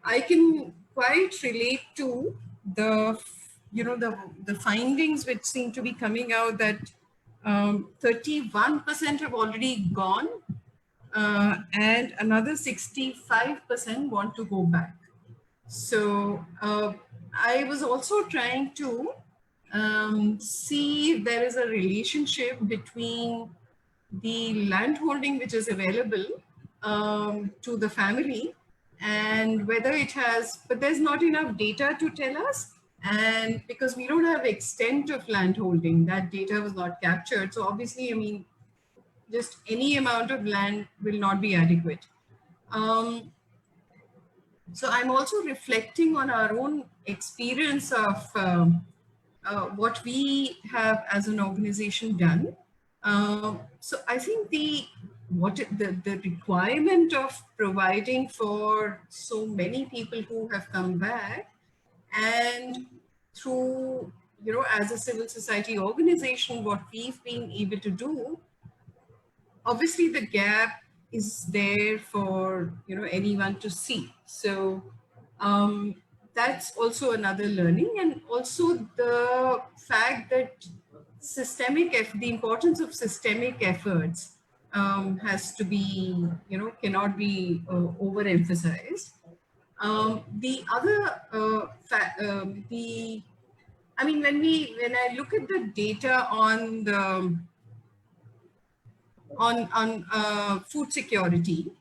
I can quite relate to the, you know, the findings which seem to be coming out that 31% have already gone, and another 65% want to go back. So I was also trying to see if there is a relationship between the land holding which is available to the family, and whether it has, but there's not enough data to tell us. And because we don't have extent of land holding, that data was not captured. So obviously, I mean, just any amount of land will not be adequate. So I'm also reflecting on our own experience of what we have as an organization done. So I think the requirement of providing for so many people who have come back, and through, you know, as a civil society organization, what we've been able to do, obviously the gap is there for, you know, anyone to see. So that's also another learning, and also the fact that the importance of systemic efforts has to be, you know, cannot be overemphasized. The other I mean, when I look at the data on the on food security,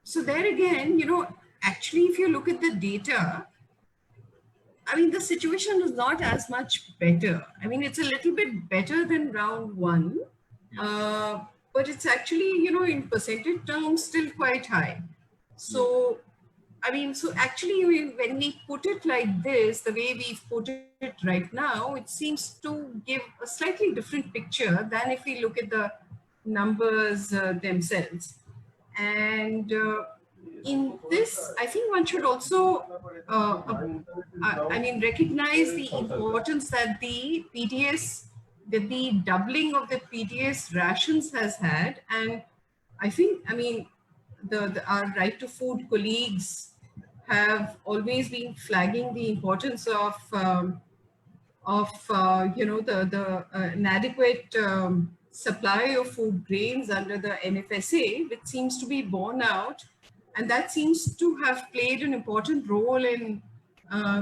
so there again, you know, actually, if you look at the data, I mean, the situation is not as much better. I mean, it's a little bit better than round 1, but it's actually, you know, in percentage terms, still quite high. So, I mean, so actually, when we put it like this, the way we've put it right now, it seems to give a slightly different picture than if we look at the numbers themselves. And in this, I think one should also, I mean, recognize the importance that the PDS, that the doubling of the PDS rations has had. And I think, I mean, our Right to Food colleagues have always been flagging the importance of of inadequate supply of food grains under the NFSA, which seems to be borne out, and that seems to have played an important role in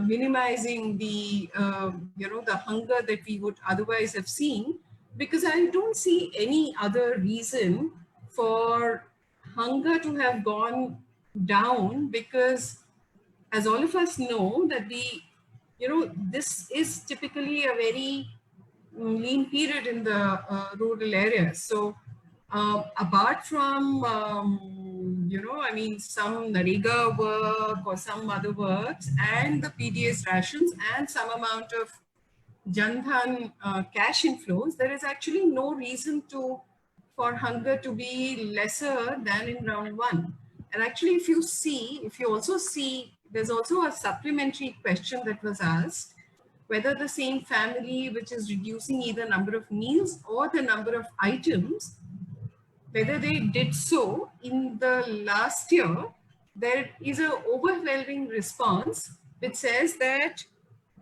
minimizing the the hunger that we would otherwise have seen, because I don't see any other reason for hunger to have gone down, because as all of us know that this is typically a very lean period in the rural areas. So apart from, some NREGA work or some other works and the PDS rations and some amount of Jan Dhan cash inflows, there is actually no reason for hunger to be lesser than in round one. And actually, if you also see, there's also a supplementary question that was asked, whether the same family which is reducing either number of meals or the number of items, whether they did so in the last year, there is an overwhelming response which says that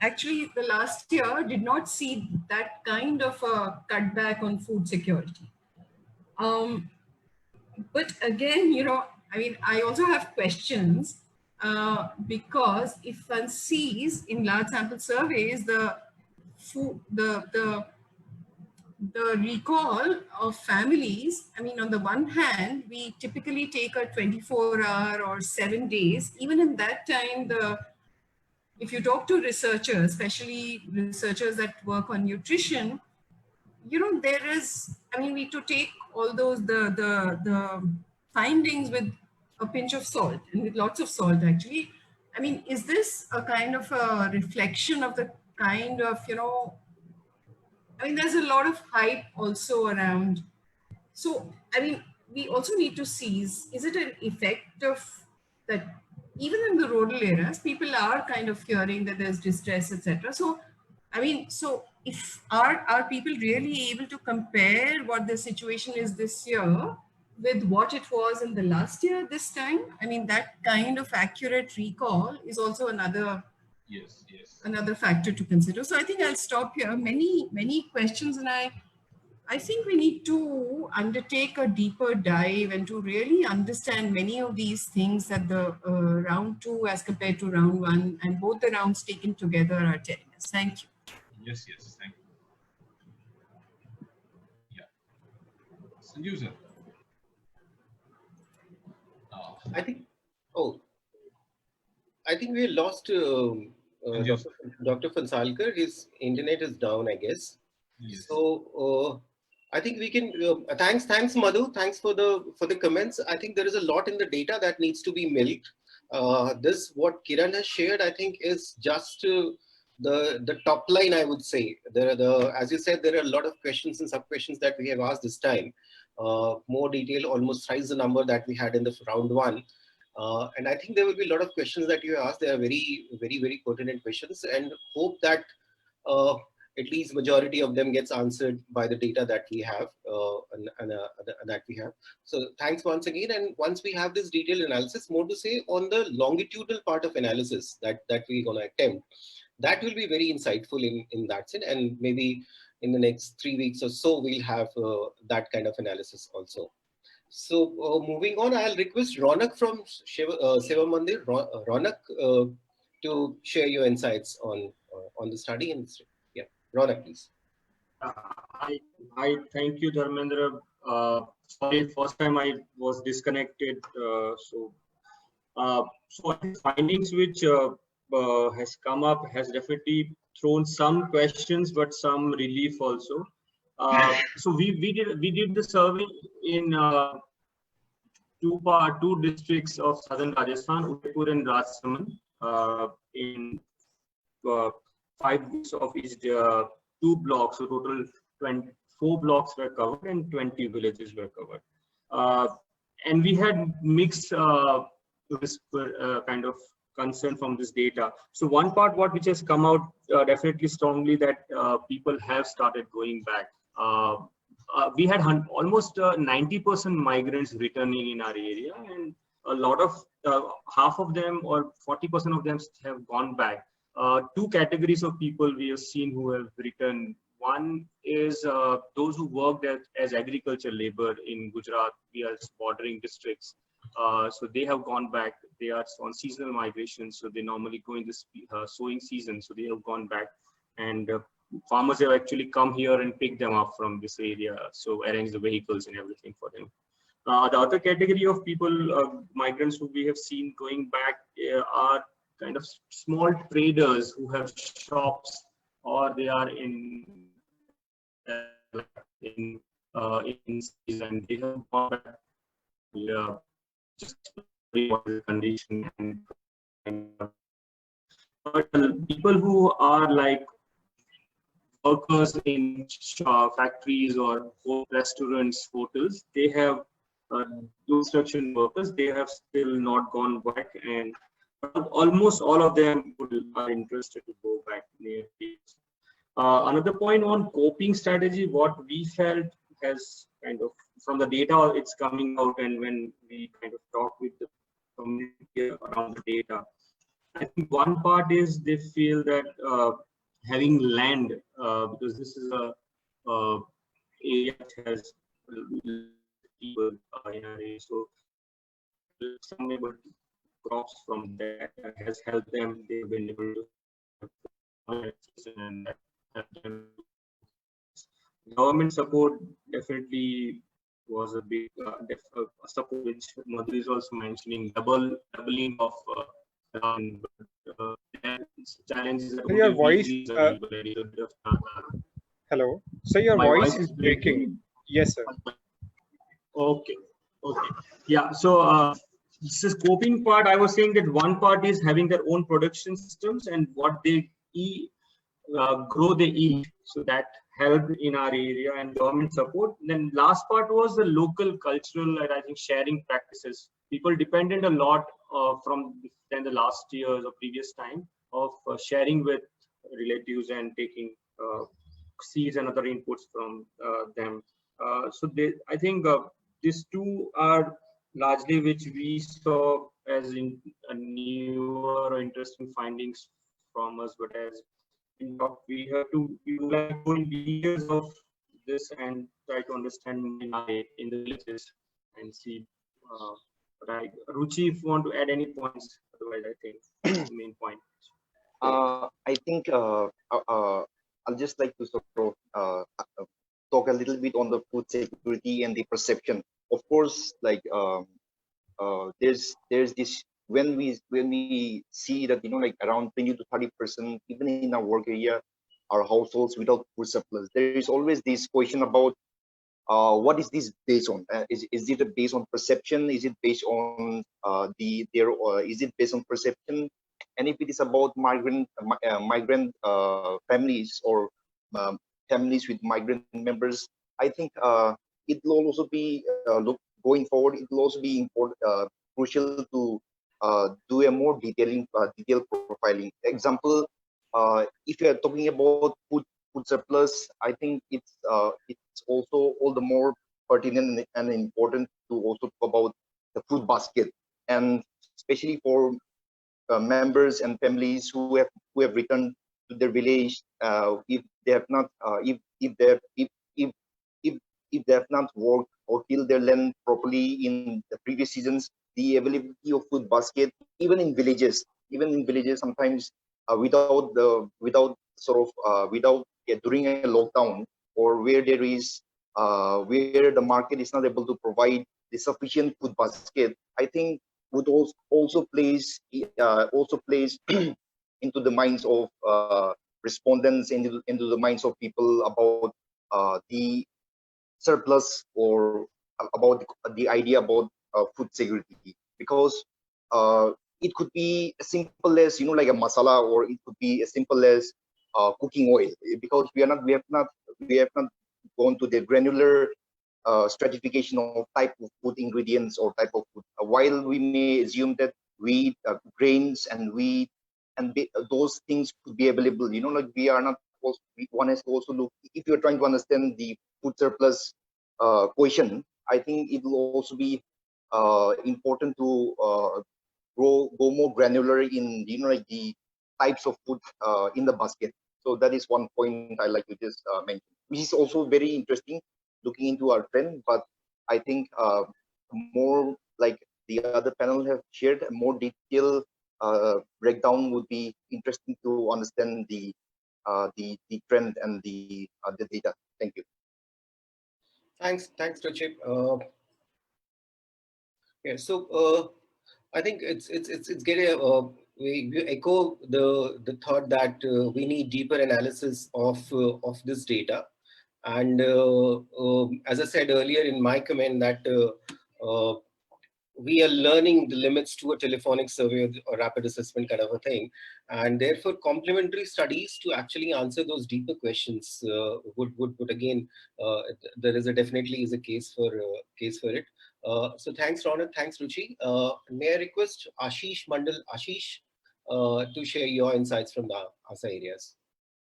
actually the last year did not see that kind of a cutback on food security. But again, I also have questions because if one sees in large sample surveys the recall of families, on the one hand, we typically take a 24-hour or 7 days. Even in that time, if you talk to researchers, especially researchers that work on nutrition, there is, we need to take all those, the findings with a pinch of salt, and with lots of salt actually. Is this a kind of a reflection of the kind of, there's a lot of hype also around. So, we also need to see, is it an effect of that? Even in the rural areas, people are kind of hearing that there's distress, etc. So, so if are people really able to compare what the situation is this year with what it was in the last year this time? That kind of accurate recall is also another another factor to consider. So I think I'll stop here. Many questions, and I think we need to undertake a deeper dive and to really understand many of these things that the round two as compared to round one and both the rounds taken together are telling us. Thank you. Yes, thank you. Yeah. Sanjeev sir. I think we lost Dr. Fansalkar. His internet is down, I guess. Yes. So I think we can. Thanks, Madhu. Thanks for the comments. I think there is a lot in the data that needs to be milked. What Kiran has shared, I think, is just the top line. I would say as you said, there are a lot of questions and sub questions that we have asked this time. More detail, almost thrice the number that we had in the round one. And I think there will be a lot of questions that you asked. They are very, very, very pertinent questions, and hope that at least majority of them gets answered by the data that we have that we have. So thanks once again. And once we have this detailed analysis, more to say on the longitudinal part of analysis that we're going to attempt, that will be very insightful in that sense. And maybe in the next 3 weeks or so, we'll have that kind of analysis also. So moving on, I'll request Ronak from Seva Mandir, Ronak, to share your insights on the study. And yeah, Ronak, please. I thank you, Dharmendra. Sorry, first time I was disconnected. So findings which has come up has definitely thrown some questions, but some relief also. So we did the survey in two districts of southern Rajasthan, Udaipur and Rajsamand, in 5 weeks of each 2 blocks. So total 24 blocks were covered and 20 villages were covered. And we had mixed kind of concern from this data. So one part which has come out definitely strongly, that people have started going back. We had almost 90% migrants returning in our area, and a lot of half of them or 40% of them have gone back. two categories of people we have seen who have returned. One is those who worked as agriculture labor in Gujarat via bordering districts. So they have gone back. They are on seasonal migration, so they normally go in this sowing season. So they have gone back, and farmers have actually come here and picked them up from this area. So arrange the vehicles and everything for them. The other category of people, migrants who we have seen going back are kind of small traders who have shops, or they are in season. They have gone back, just what is the condition. But people who are like workers in factories or restaurants, hotels, they have construction workers, they have still not gone back, and almost all of them are interested to go back near peaks. Another point on coping strategy, what we felt has kind of, from the data it's coming out, and when we kind of talk with the community around the data, I think one part is they feel that having land, because this is a area that has people in our area, so some able crops from that has helped them. They've been able to and help them. Government support definitely was a big support, which Madhu is also mentioning, doubling of challenges. So your voice, hello. So your voice is breaking. Yes, sir. Okay. Yeah. So this is coping part. I was saying that one part is having their own production systems and what they eat, grow, they eat. So that helped in our area, and government support. Then last part was the local cultural and I think sharing practices. People depended a lot from the last years or previous time of sharing with relatives and taking seeds and other inputs from them. So I think these two are largely which we saw as in newer or interesting findings from us, but as we have to like go in details of this and try to understand in the villages and see. Right, Ruchi, if you want to add any points, otherwise I think the main point. I think I'll just like to sort of talk a little bit on the food security and the perception. Of course, like there's this when we see that like around 20 to 30%, even in our work area, our households without food surplus, there is always this question about what is this based on? Is it based on perception? Is it based on is it based on perception? And if it is about migrant families or families with migrant members, I think it will also be going forward. It will also be important, crucial to do a more detailed profiling. Example, if you are talking about food surplus, I think it's also all the more pertinent and important to also talk about the food basket, and especially for members and families who have returned to their village, if they have not if they have not worked or tilled their land properly in the previous seasons, the availability of food basket, even in villages sometimes without during a lockdown, or where there is where the market is not able to provide the sufficient food basket, I think would also plays into the minds of respondents, into the minds of people about the surplus, or about the idea about food security, because it could be as simple as like a masala, or it could be as simple as cooking oil, because we have not gone to the granular stratification of type of food ingredients or type of food. While we may assume that wheat, grains, and wheat, and those things could be available, like we are not. One has to also look, if you're trying to understand the food surplus question, I think it will also be important to go more granular in like the types of food in the basket. So that is one point I like to just mention, which is also very interesting looking into our trend. But I think more like the other panel have shared, a more detailed breakdown would be interesting to understand the trend and the data. Thank you. Thanks, Ruchip. Yeah, so I think it's getting we echo the thought that we need deeper analysis of this data, and as I said earlier in my comment that we are learning the limits to a telephonic survey or rapid assessment kind of a thing, and therefore complementary studies to actually answer those deeper questions would again there is definitely is a case for it. So thanks Ronak, thanks Ruchi. May I request Ashish Mandal, to share your insights from the ASA areas.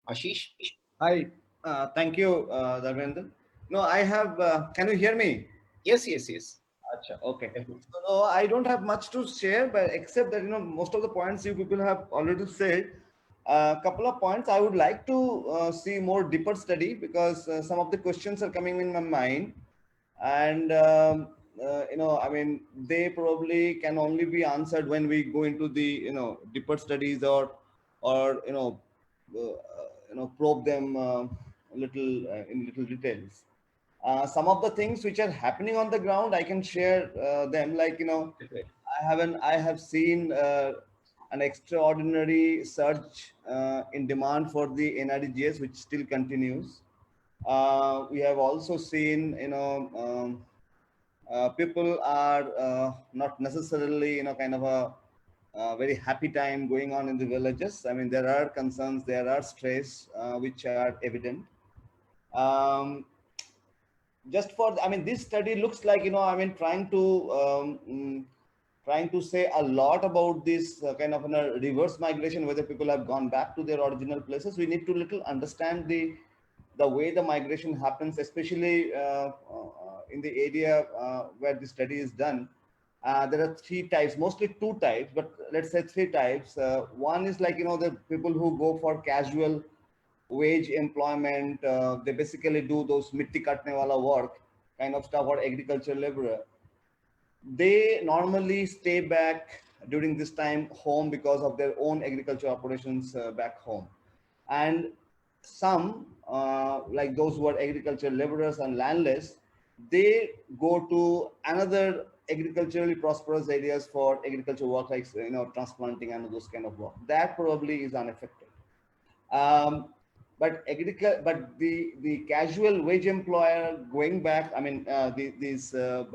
Ashish. Hi, thank you, Dharmendra. No, I have. Can you hear me? Yes. Achha, okay. So no, I don't have much to share, but except that most of the points you people have already said. A couple of points I would like to see more deeper study, because some of the questions are coming in my mind, and I mean, they probably can only be answered when we go into the deeper studies or probe them little in little details. Some of the things which are happening on the ground, I can share them. Like I have seen an extraordinary surge in demand for the NREGS, which still continues. We have also seen people are not necessarily kind of a very happy time going on in the villages. I mean, there are concerns, there are stress which are evident. Just for, I mean, this study looks like, I mean, trying to say a lot about this kind of a reverse migration, whether people have gone back to their original places. We need to little understand the way the migration happens, especially in the area where the study is done. There are three types, mostly two types, but let's say three types. One is like, the people who go for casual wage employment. They basically do those mitti katne wala work kind of stuff, or agriculture laborer. They normally stay back during this time home because of their own agriculture operations back home. And some, like those who are agriculture laborers and landless, they go to another agriculturally prosperous areas for agriculture work, like transplanting and those kind of work. That probably is unaffected. But the casual wage employer going back, I mean, the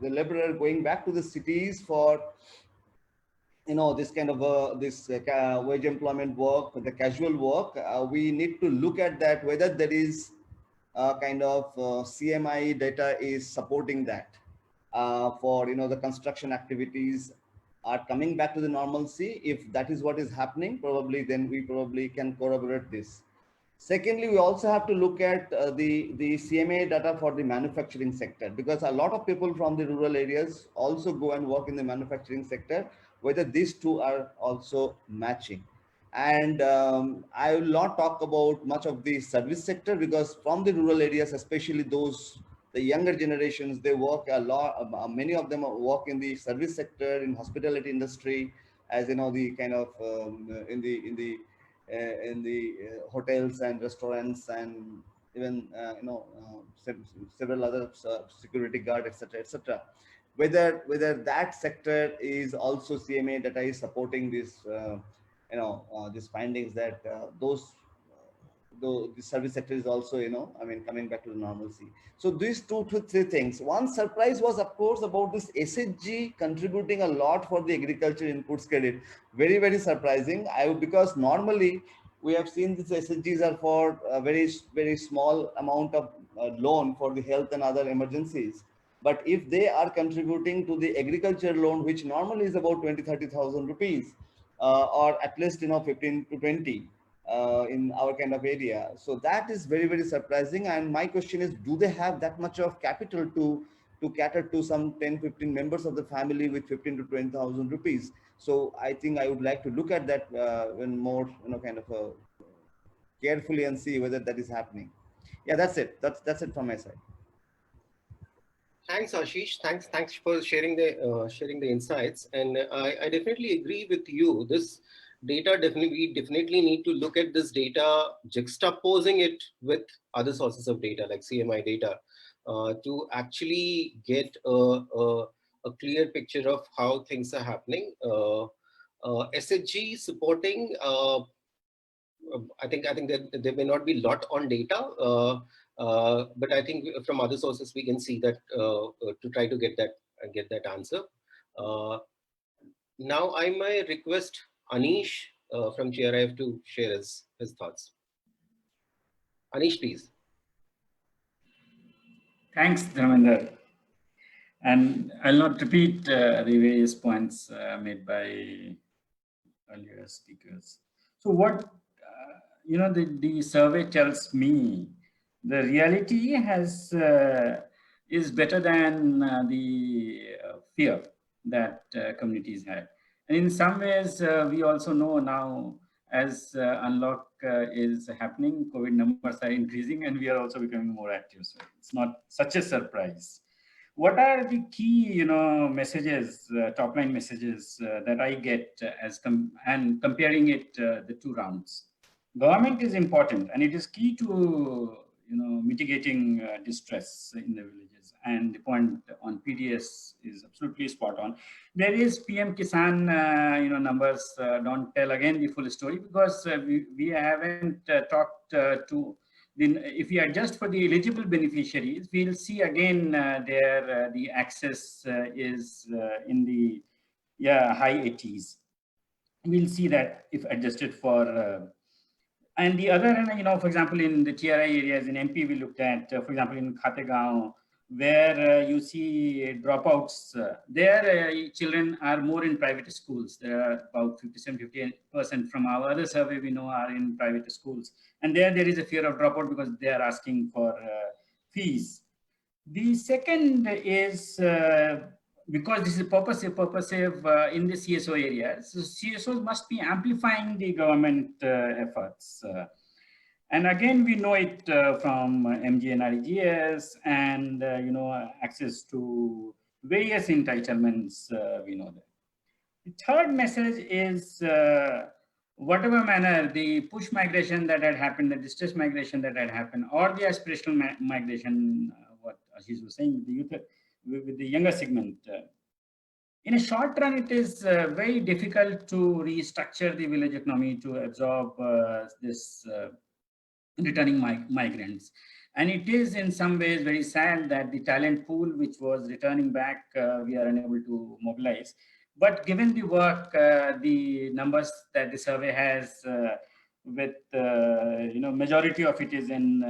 laborer going back to the cities for this kind of this wage employment work, the casual work, we need to look at that, whether there is kind of CMI data is supporting that for the construction activities are coming back to the normalcy. If that is what is happening, probably then we probably can corroborate this. Secondly, we also have to look at the CMA data for the manufacturing sector, because a lot of people from the rural areas also go and work in the manufacturing sector, whether these two are also matching. And I will not talk about much of the service sector, because from the rural areas, especially the younger generations, they work a lot, many of them work in the service sector, in hospitality industry, as the kind of in the hotels and restaurants, and even several other security guard, etc., etc. Whether that sector is also CMA data is supporting this these findings that the service sector is also I mean, coming back to the normalcy. So these two to three things. One surprise was, of course, about this SHG contributing a lot for the agriculture inputs credit. Very, very surprising. Because normally we have seen these SHGs are for a very, very small amount of loan for the health and other emergencies. But if they are contributing to the agriculture loan, which normally is about 20,000-30,000 rupees, or at least 15 to 20 in our kind of area, so that is very, very surprising. And my question is, do they have that much of capital to cater to some 10-15 members of the family with 15 to 20,000 rupees? So I think I would like to look at that in more, kind of carefully and see whether that is happening. Yeah, that's it. That's it from my side. Thanks, Ashish. Thanks for sharing the insights. And I definitely agree with you. This data we definitely need to look at this data, juxtaposing it with other sources of data like CMI data, to actually get a clear picture of how things are happening. SHG supporting. I think that there may not be a lot on data, but I think from other sources we can see that to try to get that answer. Now I might request Anish from GRIF to share his thoughts. Anish, please. Thanks, Dharmender. And I'll not repeat the various points made by earlier speakers. So what, the survey tells me, the reality is better than the fear that communities had. And in some ways, we also know now, as unlock is happening, COVID numbers are increasing and we are also becoming more active. So it's not such a surprise. What are the key, messages, top line messages that I get and comparing it the two rounds? Government is important and it is key to, mitigating distress in the villages. And the point on PDS is absolutely spot on. There is PM Kisan, numbers don't tell again the full story because we haven't talked to. If we adjust for the eligible beneficiaries, we'll see again the access is in the high 80s. We'll see that if adjusted for, and the other, for example, in the TRI areas in MP, we looked at, for example, in Khategaon, where you see dropouts, there children are more in private schools. There are about 57-58% from our other survey we know are in private schools. And there is a fear of dropout because they are asking for fees. The second is, because this is purposive in the CSO areas, so CSOs must be amplifying the government efforts. And again, we know it from MGNREGS and, access to various entitlements, we know that. The third message is, whatever manner the push migration that had happened, the distress migration that had happened, or the aspirational migration, what Ashish was saying, the youth, with the younger segment, in a short run, it is very difficult to restructure the village economy to absorb this returning migrants. And it is in some ways very sad that the talent pool which was returning back, we are unable to mobilize. But given the work, the numbers that the survey has with, majority of it is in,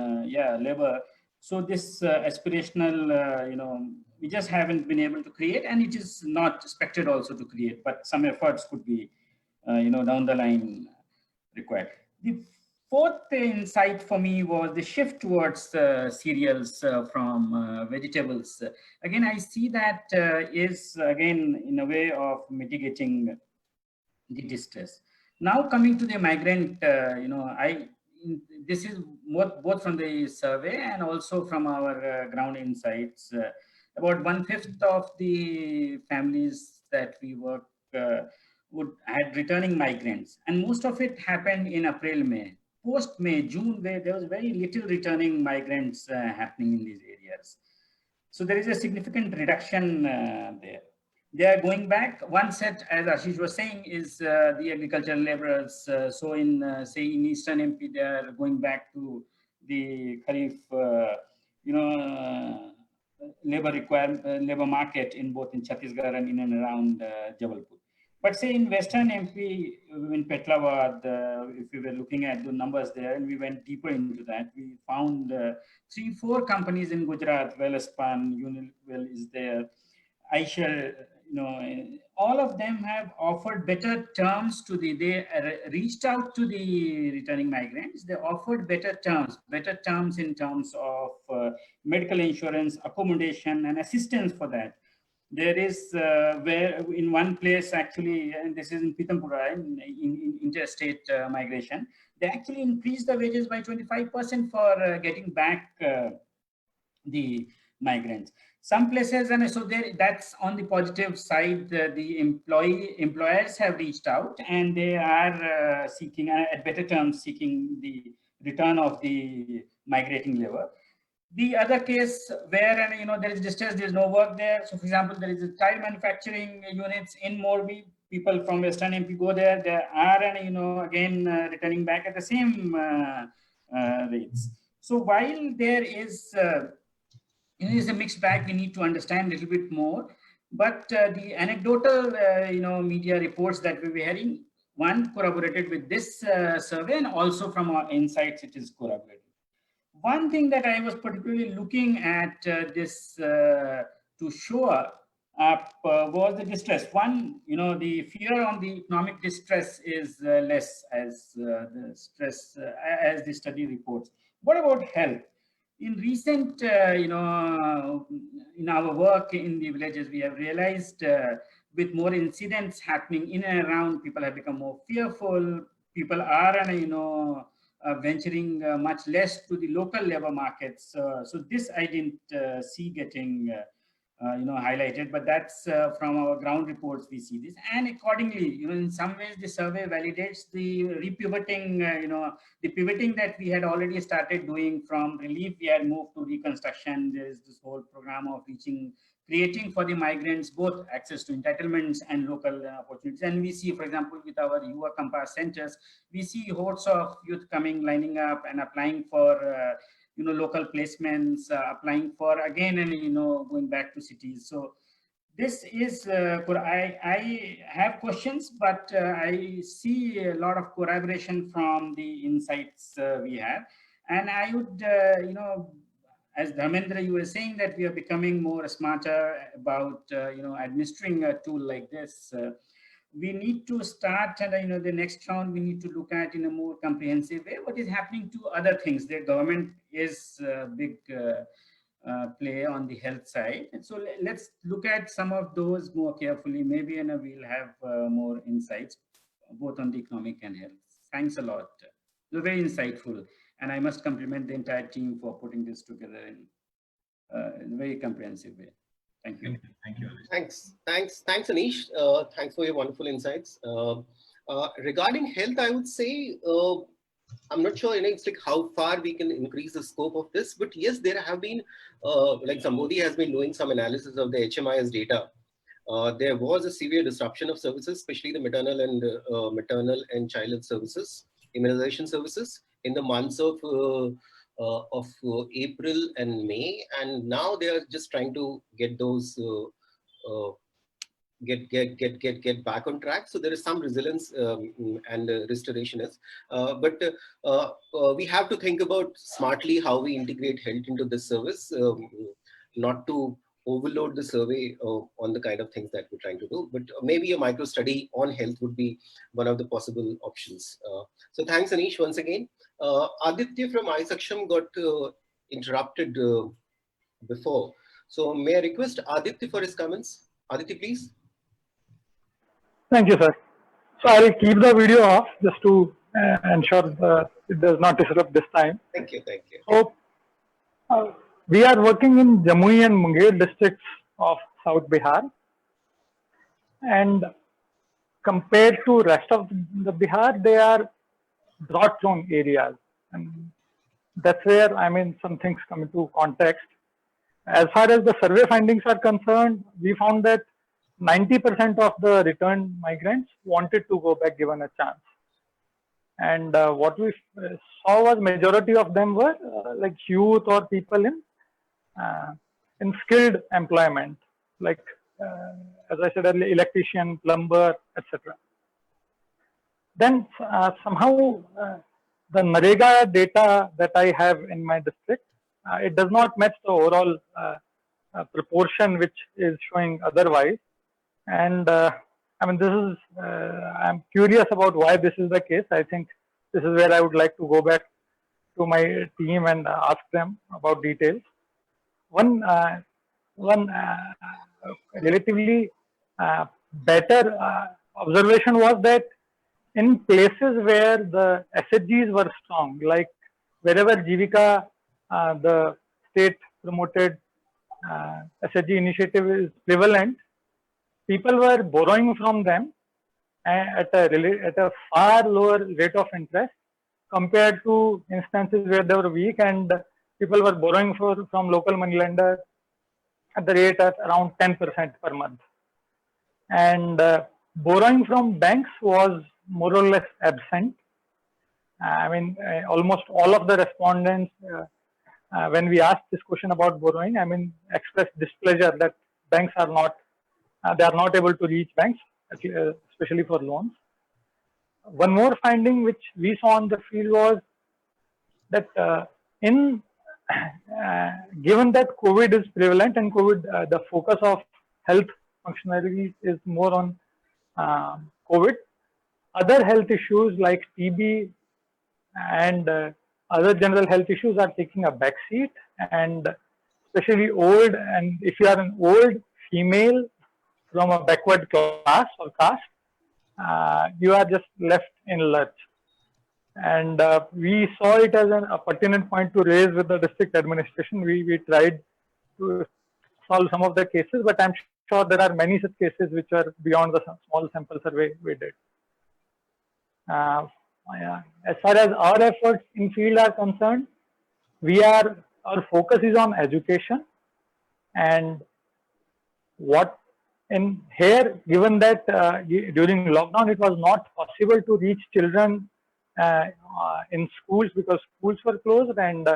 labor. So this aspirational, we just haven't been able to create, and it is not expected also to create, but some efforts could be, down the line required. The fourth insight for me was the shift towards cereals from vegetables. Again, I see that is again in a way of mitigating the distress. Now coming to the migrant, this is both from the survey and also from our ground insights. About 1/5 of the families that we work had returning migrants, and most of it happened in April, May. Post-May, June, where there was very little returning migrants happening in these areas. So there is a significant reduction there. They are going back. One set, as Ashish was saying, is the agricultural laborers. So in, say, in Eastern MP, they are going back to the Kharif, labor market in both in Chhattisgarh and in and around Jabalpur. But say in Western MP, in Petlawad, if we were looking at the numbers there and we went deeper into that, we found 3-4 companies in Gujarat, Welspun, Unilever is there, Eicher, all of them have offered better terms to they reached out to the returning migrants. They offered better terms in terms of medical insurance, accommodation, and assistance for that. there is where in one place actually, and this is in Pitampura, in interstate migration, they actually increased the wages by 25% for getting back the migrants. Some places, and so there, that's on the positive side. The employers have reached out and they are seeking, at better terms, seeking the return of the migrating labor. The other case where there is distress, there is no work there. So, for example, there is a tire manufacturing units in Morbi. People from Western MP go there. There are, and again returning back at the same rates. So while there is it is a mixed bag, we need to understand a little bit more. But the anecdotal, media reports that we were hearing, one corroborated with this survey, and also from our insights, it is corroborated. One thing that I was particularly looking at this to show up was the distress. One, the fear on the economic distress is less as the stress, as the study reports. What about health? In recent, in our work in the villages, we have realized with more incidents happening in and around, people have become more fearful. People are, venturing much less to the local labor markets. So this I didn't see getting, highlighted, but that's from our ground reports we see this. And accordingly, in some ways the survey validates the repivoting, the pivoting that we had already started doing from relief. We had moved to reconstruction. There is this whole program of creating for the migrants both access to entitlements and local opportunities. And we see, for example, with our Yuva Compass centers, we see hordes of youth coming, lining up and applying for local placements, applying for again and going back to cities. So this is I have questions, but I see a lot of corroboration from the insights we have. And I would as Dharmendra, you were saying that we are becoming more smarter about administering a tool like this. We need to start, and the next round we need to look at in a more comprehensive way what is happening to other things. The government is a big play on the health side, and so let's look at some of those more carefully. Maybe we'll have more insights both on the economic and health. Thanks a lot. You're very insightful. And I must compliment the entire team for putting this together in a very comprehensive way. Thank you. Thank you. Thanks, Anish. Thanks for your wonderful insights. Regarding health, I would say, I'm not sure, it's like how far we can increase the scope of this, but yes, there have been, like Sambodhi has been doing some analysis of the HMIS data. There was a severe disruption of services, especially the maternal and child health services, immunization services, in the months of April and May, and now they are just trying to get those get back on track. So there is some resilience and restoration is, but we have to think about smartly how we integrate health into this service, not to overload the survey on the kind of things that we're trying to do, but maybe a micro study on health would be one of the possible options. So thanks, Anish, once again. Aditya from iSaksham got interrupted before. So may I request Aditya for his comments? Aditya, please. Thank you, sir. So I'll keep the video off just to ensure that it does not disrupt this time. Thank you, thank you. So we are working in Jamui and Munger districts of South Bihar. And compared to rest of the Bihar, they are drought prone areas, and that's where some things come into context. As far as the survey findings are concerned, we found that 90% of the returned migrants wanted to go back given a chance, and what we saw was majority of them were like youth or people in skilled employment, like as I said earlier, electrician, plumber, etc. Then somehow the NREGA data that I have in my district, it does not match the overall proportion which is showing otherwise. And this is, I'm curious about why this is the case. I think this is where I would like to go back to my team and ask them about details. One relatively better observation was that in places where the SHGs were strong, like wherever Jivika, the state promoted SHG initiative is prevalent, people were borrowing from them at a far lower rate of interest compared to instances where they were weak and people were borrowing from local moneylenders at the rate at around 10% per month. And borrowing from banks was more or less absent. I mean, almost all of the respondents, when we asked this question about borrowing, I mean, expressed displeasure that banks are not, they are not able to reach banks, especially for loans. One more finding which we saw on the field was that given that COVID is prevalent and COVID, the focus of health functionaries is more on COVID, other health issues like TB and other general health issues are taking a backseat, and especially old, and if you are an old female from a backward class or caste, you are just left in lurch. And we saw it as a pertinent point to raise with the district administration. We tried to solve some of the cases, but I'm sure there are many such cases which are beyond the small sample survey we did. As far as our efforts in field are concerned, our focus is on education, and what in here, given that during lockdown it was not possible to reach children in schools because schools were closed, and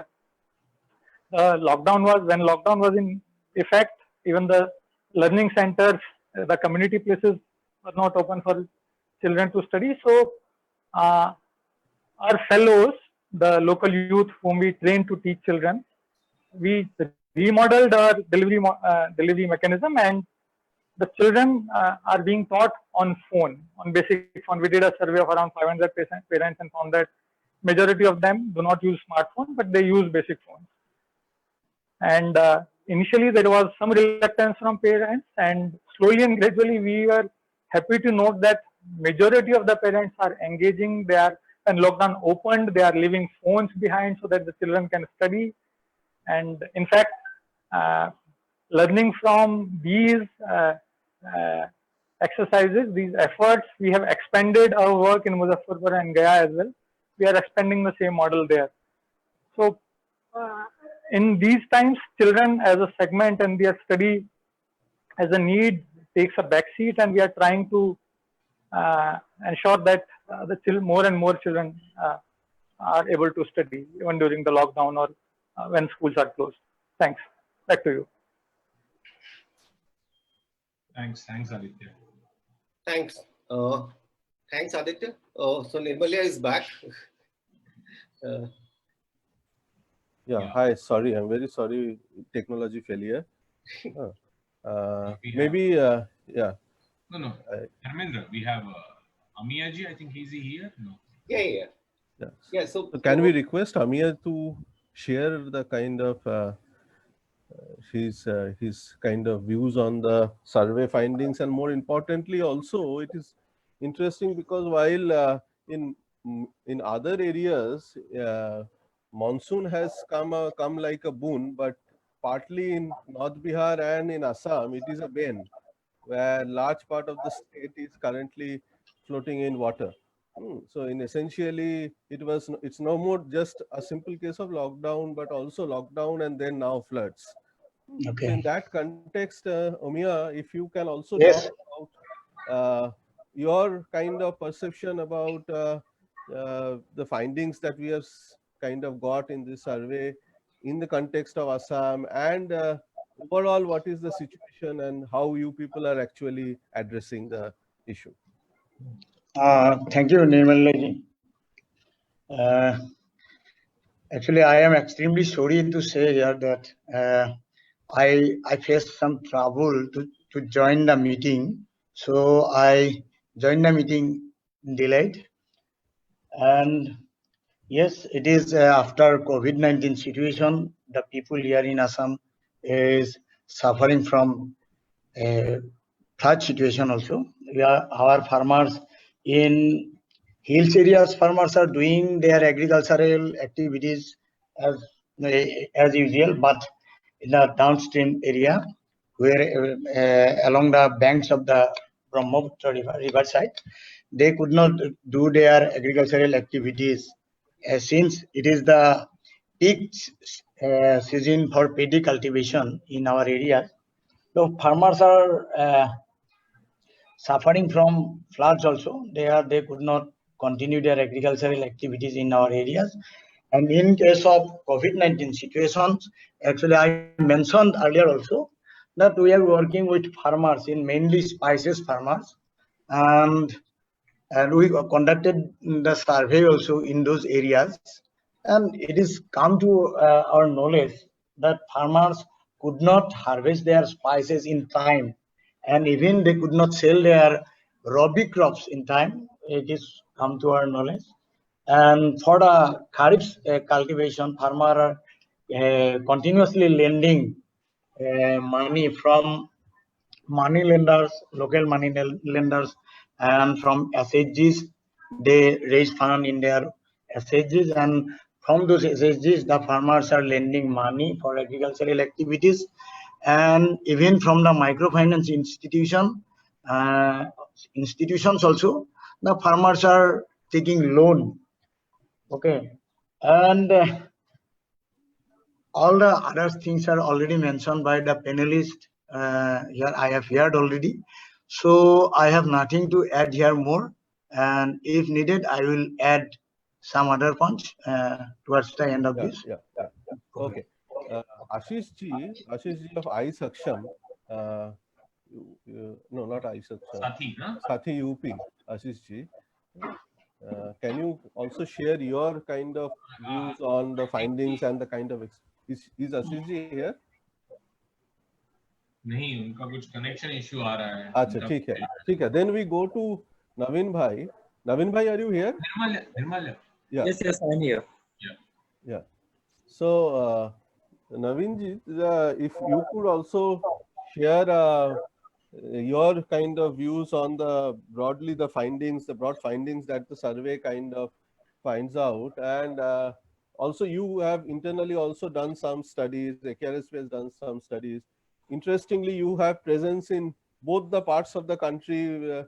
when lockdown was in effect, even the learning centers, the community places were not open for children to study. So our fellows, the local youth whom we trained to teach children, we remodeled our delivery mechanism, and the children are being taught on basic phone. We did a survey of around 500 parents and found that majority of them do not use smartphone, but they use basic phones. And initially there was some reluctance from parents, and slowly and gradually we were happy to note that majority of the parents are engaging. They are, when lockdown opened, they are leaving phones behind so that the children can study. And in fact, learning from these exercises, these efforts, we have expanded our work in Muzaffarpur and Gaya as well. We are expanding the same model there. So in these times, children as a segment and their study as a need takes a backseat, and we are trying to ensure that more and more children are able to study even during the lockdown or when schools are closed. Thanks. Back to you. Thanks, Aditya. Thanks. Thanks, Aditya. So Nirmalya is back. Yeah, hi, sorry, I'm very sorry, technology failure. Maybe, yeah. No. Dharmendra, we have Amiyaji, I think he's here? No. Yeah. So can we request Amiya to share the kind of his kind of views on the survey findings, and more importantly also it is interesting because while in other areas monsoon has come like a boon, but partly in North Bihar and in Assam it is a bane, where large part of the state is currently floating in water. So in essentially it's no more just a simple case of lockdown, but also lockdown and then now floods. Okay. So in that context, Omiya, if you can also Yes. talk about your kind of perception about the findings that we have kind of got in this survey in the context of Assam, and overall what is the situation and how you people are actually addressing the issue. Thank you, Nirmal. Actually, I am extremely sorry to say here that I faced some trouble to join the meeting. So I joined the meeting delayed. And yes, it is after COVID-19 situation, the people here in Assam is suffering from flood situation also. Our farmers in hills areas, farmers are doing their agricultural activities as usual, but in the downstream area, where along the banks of the Brahmaputra river side, they could not do their agricultural activities since it is the peak season for paddy cultivation in our area. So farmers are suffering from floods also. They could not continue their agricultural activities in our areas. And in case of COVID-19 situations, actually I mentioned earlier also that we are working with farmers in mainly spices farmers, and we conducted the survey also in those areas, and it is come to our knowledge that farmers could not harvest their spices in time, and even they could not sell their rabi crops in time. It is come to our knowledge. And for the kharif cultivation, farmer are continuously lending money from money lenders, local money lenders, and from SHGs. They raise fund in their SHGs, and from those SHGs, the farmers are lending money for agricultural activities, and even from the microfinance institutions also, the farmers are taking loan. Okay, and all the other things are already mentioned by the panelists here. I have heard already, so I have nothing to add here more, and if needed I will add some other points towards the end of this. Okay. Ashish ji of iSaksham, no, not iSaksham, Sathi UP, Ashish ji. Can you also share your kind of views on the findings and the kind of is Ashish ji here? नहीं, उनका कुछ connection issue आ रहा है. अच्छा, ठीक है. Then we go to Naveen bhai. Naveen bhai, are you here? Nirmal. Yeah. Yes, I'm here. Yeah. So, Naveen ji, if you could also share your kind of views on the broad findings that the survey kind of finds out, and also you have internally also done some studies. KRSP has done some studies. Interestingly, you have presence in both the parts of the country,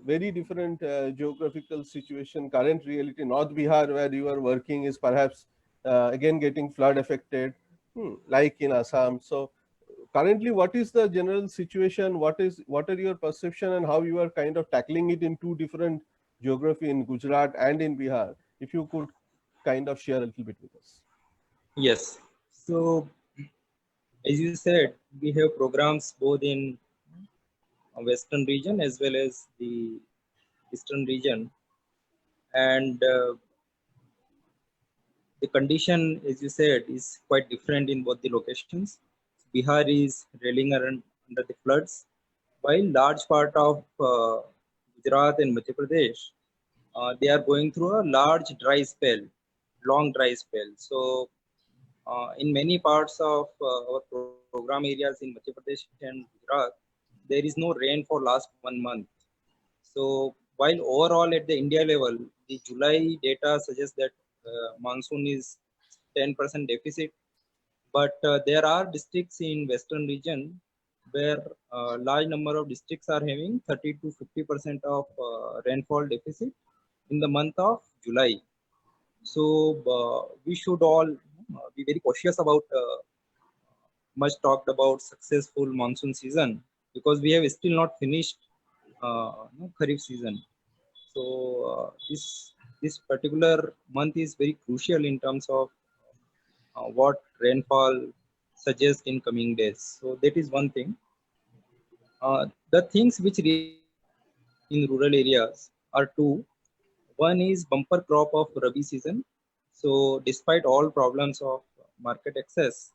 very different geographical situation. Current reality, North Bihar, where you are working, is perhaps again getting flood affected, like in Assam. So currently, what is the general situation? What are your perception, and how you are kind of tackling it in two different geography, in Gujarat and in Bihar? If you could kind of share a little bit with us. Yes. So, as you said, we have programs both in Western region as well as the Eastern region, and the condition, as you said, is quite different in both the locations. Bihar is railing under the floods, while large part of Gujarat and Madhya Pradesh, they are going through a large dry spell, long dry spell. So, in many parts of our program areas in Madhya Pradesh and Gujarat, there is no rain for last 1 month. So, while overall at the India level, the July data suggests that monsoon is 10% deficit, but there are districts in Western region where large number of districts are having 30 to 50% of rainfall deficit in the month of July. So we should all be very cautious about much talked about successful monsoon season, because we have still not finished Kharif season. So this particular month is very crucial in terms of what rainfall suggests in coming days. So that is one thing. The things which in rural areas are two. One is bumper crop of Rabi season. So despite all problems of market access,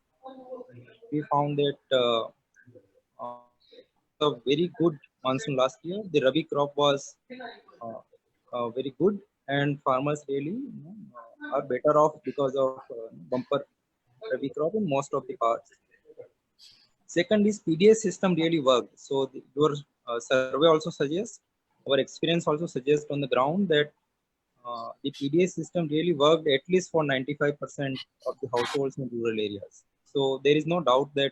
we found that a very good monsoon last year. The Rabi crop was very good, and farmers really are better off because of bumper Rabi crop in most of the parts. Second is PDS system really worked. So your survey also suggests, our experience also suggests on the ground that the PDS system really worked at least for 95% of the households in rural areas. So there is no doubt that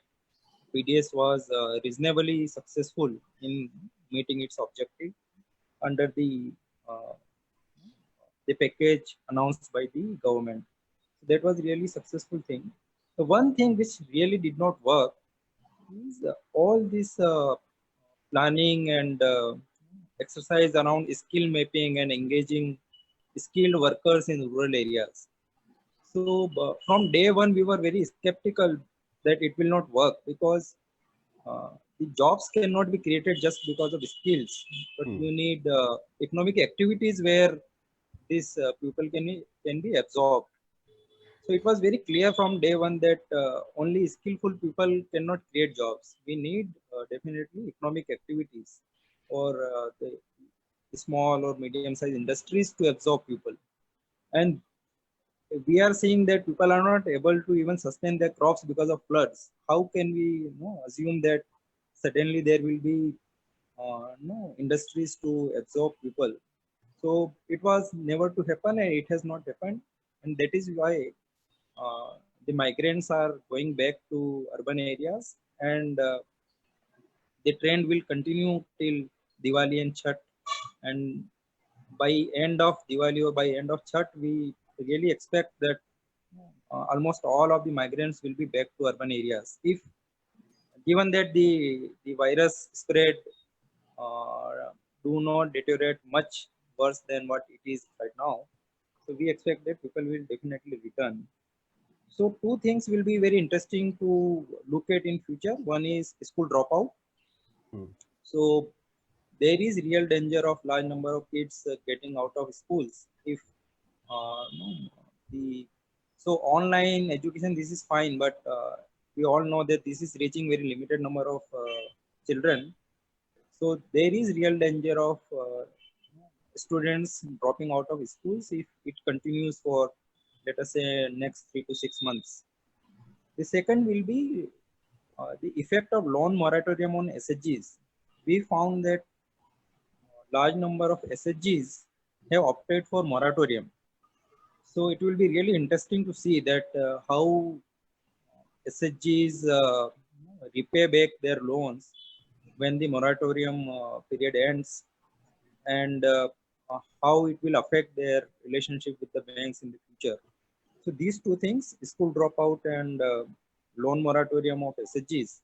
PDS was reasonably successful in meeting its objective under the package announced by the government. So that was really successful thing. The one thing which really did not work is all this planning and exercise around skill mapping and engaging skilled workers in rural areas. So from day one, we were very skeptical that it will not work because the jobs cannot be created just because of skills, but you need economic activities where these people can be absorbed. So it was very clear from day one that only skillful people cannot create jobs. We need definitely economic activities or the small or medium-sized industries to absorb people. And we are seeing that people are not able to even sustain their crops because of floods. How can we assume that suddenly there will be industries to absorb people? So it was never to happen, and it has not happened, and that is why the migrants are going back to urban areas, and the trend will continue till Diwali and Chhath, and by end of Diwali or by end of Chhath, we really expect that almost all of the migrants will be back to urban areas. If given that the virus spread do not deteriorate much worse than what it is right now, so we expect that people will definitely return. So two things will be very interesting to look at in future. One is school dropout. So there is real danger of large number of kids getting out of schools if so online education, this is fine, but we all know that this is reaching very limited number of children. So there is real danger of students dropping out of schools if it continues for, let us say, next 3 to 6 months. The second will be the effect of loan moratorium on SHGs. We found that large number of SHGs have opted for moratorium. So it will be really interesting to see that how SHGs repay back their loans when the moratorium period ends, and how it will affect their relationship with the banks in the future. So these two things, school dropout and loan moratorium of SHGs,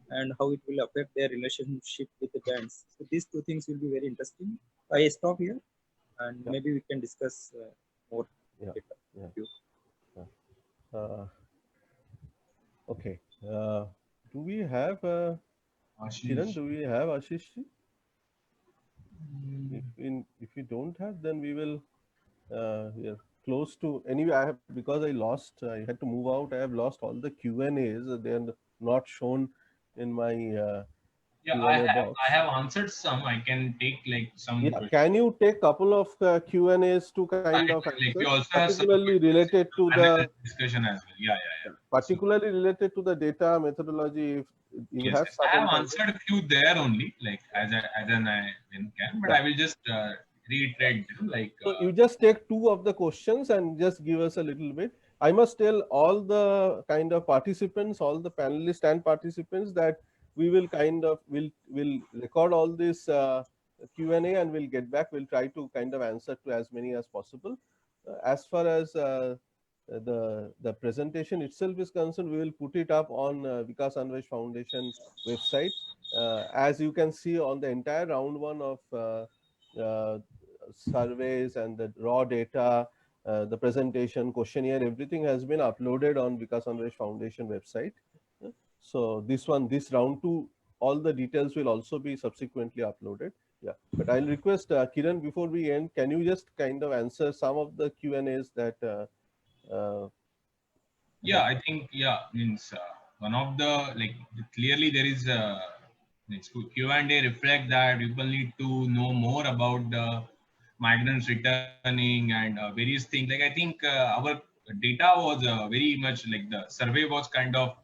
and how it will affect their relationship with the banks. So these two things will be very interesting. I stop here, and maybe we can discuss more later. Thank you. Okay. Do we have Kiran? Do we have Ashish? If we don't have, then we will. We are close to. Anyway, I have, because I had to move out. I have lost all the Q&As. They are not shown in my. I have answered some. I can take like some. Yeah, can you take couple of Q&As to kind of answer, we also particularly related to the discussion as well. Yeah. Particularly related to the data methodology. If you have, I have answered a few there only, like as I can, but I will just reiterate them. Like so, you just take two of the questions and just give us a little bit. I must tell all the kind of participants, all the panelists and participants, that we will kind of will record all this Q&A and we'll get back. We'll try to kind of answer to as many as possible. As far as the presentation itself is concerned, we will put it up on Vikas Anvesh Foundation website. As you can see on the entire round one of surveys and the raw data, the presentation, questionnaire, everything has been uploaded on Vikas Anvesh Foundation website. So this round two, all the details will also be subsequently uploaded. Yeah, but I'll request Kiran, before we end, can you just kind of answer some of the Q&As that I think means one of the, like, clearly there is Q&A reflect that people need to know more about the migrants returning and various things. Like I think our data was very much like the survey was kind of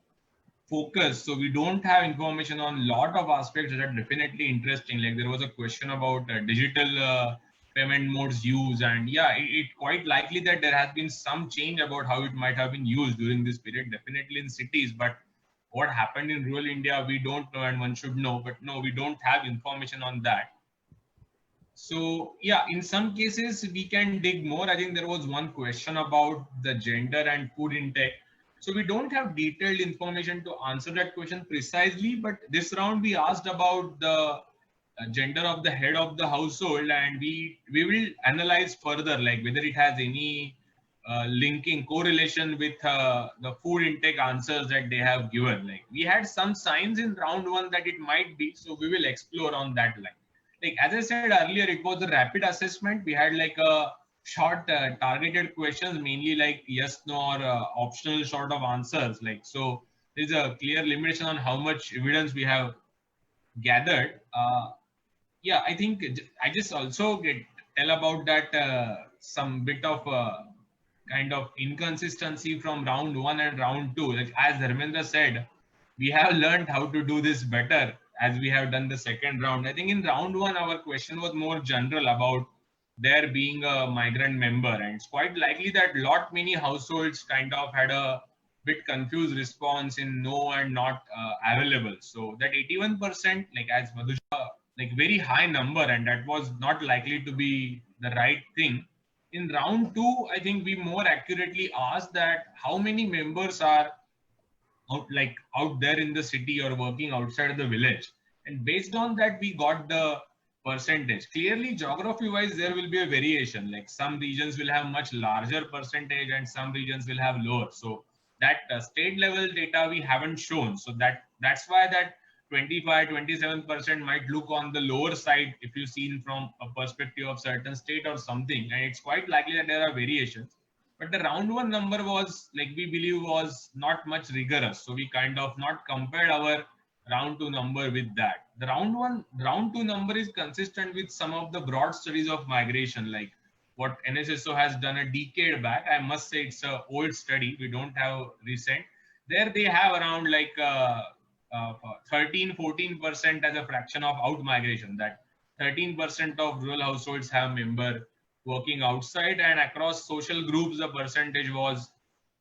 focused, so we don't have information on lot of aspects that are definitely interesting. Like there was a question about digital payment modes use, and yeah, it quite likely that there has been some change about how it might have been used during this period, definitely in cities, but what happened in rural India we don't know, and one should know, but no, we don't have information on that. So yeah, in some cases we can dig more. I think there was one question about the gender and food intake. So we don't have detailed information to answer that question precisely, but this round we asked about the gender of the head of the household, and we will analyze further, like whether it has any linking correlation with the food intake answers that they have given. Like we had some signs in round one that it might be, so we will explore on that line. Like as I said earlier, it was a rapid assessment. We had like a short targeted questions, mainly like yes, no, or optional sort of answers. Like so, there's a clear limitation on how much evidence we have gathered. Yeah, I think I just also tell about that some bit of kind of inconsistency from round one and round two. Like as Dharmendra said, we have learned how to do this better as we have done the second round. I think in round one, our question was more general about there being a migrant member, and it's quite likely that many households kind of had a bit confused response in no and not available. So that 81%, like as Madhusha, like very high number, and that was not likely to be the right thing. In round two, I think we more accurately asked that how many members are out there in the city or working outside of the village, and based on that we got the percentage. Clearly geography wise there will be a variation, like some regions will have much larger percentage and some regions will have lower. So that state level data we haven't shown, so that's why that 25-27% might look on the lower side if you seen from a perspective of certain state or something, and it's quite likely that there are variations. But the round one number was, like, we believe was not much rigorous. So we kind of not compared our round two number with that. The round two number is consistent with some of the broad studies of migration, like what NSSO has done a decade back. I must say it's an old study. We don't have recent. There they have around like 13-14% as a fraction of out migration. That 13% of rural households have member working outside, and across social groups the percentage was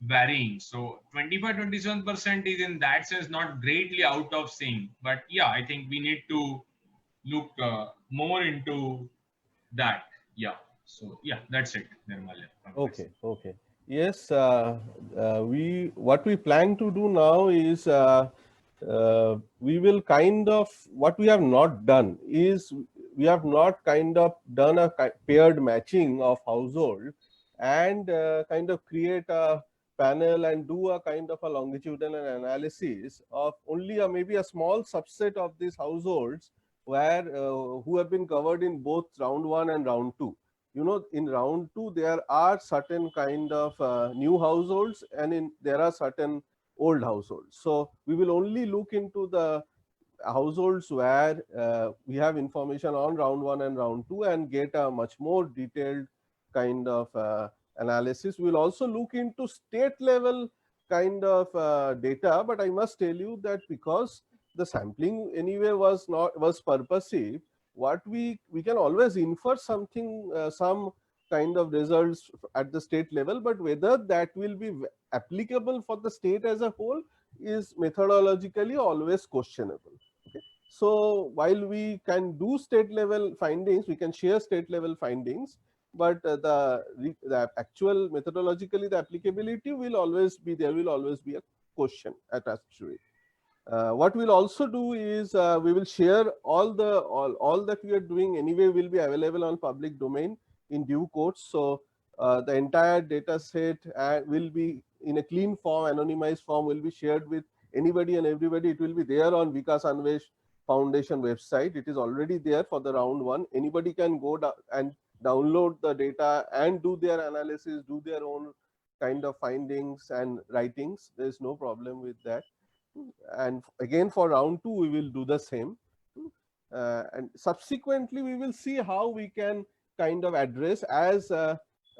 varying. So 25-27% is in that sense not greatly out of sync, but yeah, I think we need to look more into that. Yeah, so yeah, that's it, Nirmalya. Okay. Yes, what we plan to do now is we will kind of, what we have not done is we have not kind of done a paired matching of household and kind of create a panel and do a kind of a longitudinal analysis of only maybe a small subset of these households where who have been covered in both round one and round two. You know, in round two there are certain kind of new households, and there are certain old households. So we will only look into the households where we have information on round one and round two and get a much more detailed kind of analysis. We'll also look into state level kind of data, but I must tell you that because the sampling anyway was purposive, what we can always infer something, some kind of results at the state level, but whether that will be applicable for the state as a whole is methodologically always questionable. Okay. So while we can do state level findings, we can share state level findings, but the actual methodologically the applicability will always be, there will always be a question attached to it. What we'll also do is we will share all that we are doing anyway will be available on public domain in due course. So the entire data set will be in a clean form, anonymized form, will be shared with anybody and everybody. It will be there on Vikas Anvesh Foundation website. It is already there for the round one. Anybody can go and download the data and do their analysis, do their own kind of findings and writings. There is no problem with that. And again for round two we will do the same, and subsequently we will see how we can kind of address, as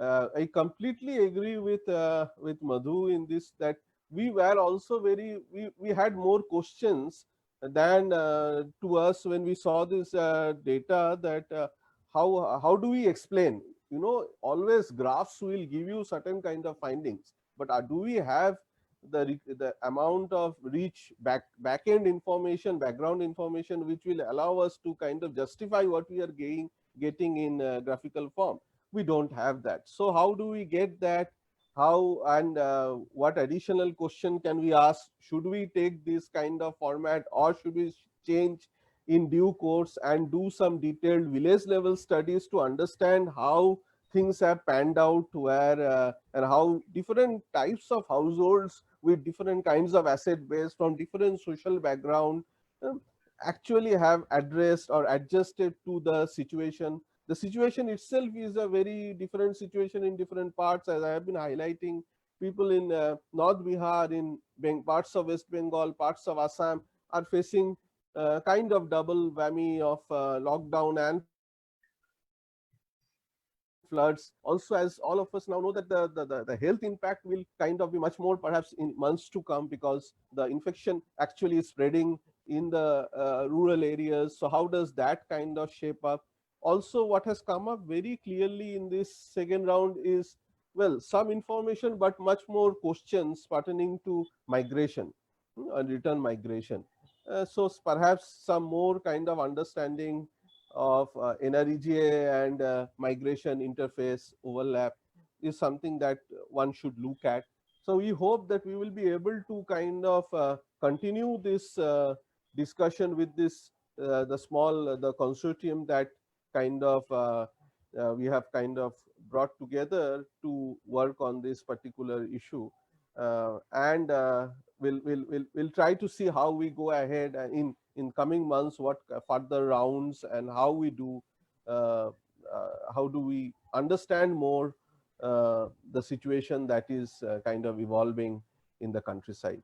I completely agree with Madhu in this, that we were also we had more questions than to us when we saw this data, that how do we explain? You know, always graphs will give you certain kind of findings, but do we have the amount of rich back-end information, background information, which will allow us to kind of justify what we are getting in graphical form? We don't have that. So how do we get that? How and what additional question can we ask? Should we take this kind of format, or should we change in due course and do some detailed village level studies to understand how things have panned out, where and how different types of households with different kinds of asset base from different social background actually have addressed or adjusted to the situation. The situation itself is a very different situation in different parts, as I have been highlighting. People in North Bihar, in parts of West Bengal, parts of Assam are facing kind of double whammy of lockdown and floods. Also, as all of us now know, that the health impact will kind of be much more perhaps in months to come, because the infection actually is spreading in the rural areas. So how does that kind of shape up? Also, what has come up very clearly in this second round is, well, some information, but much more questions pertaining to migration and return migration. So perhaps some more kind of understanding of NREGA and migration interface overlap is something that one should look at. So we hope that we will be able to kind of continue this discussion with this the consortium that kind of we have kind of brought together to work on this particular issue, and we'll try to see how we go ahead in coming months, what further rounds, and how we do how do we understand more the situation that is kind of evolving in the countryside.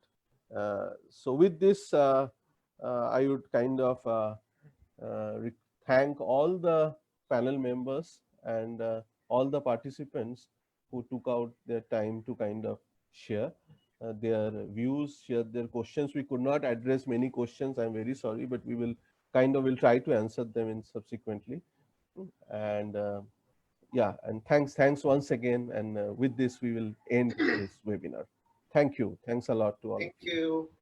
So with this, I would kind of thank all the panel members and all the participants who took out their time to kind of share their views, share their questions. We could not address many questions, I'm very sorry, but we will will try to answer them in subsequently. And yeah, and thanks once again. And with this, we will end this webinar. Thank you. Thanks a lot to all. Thank you.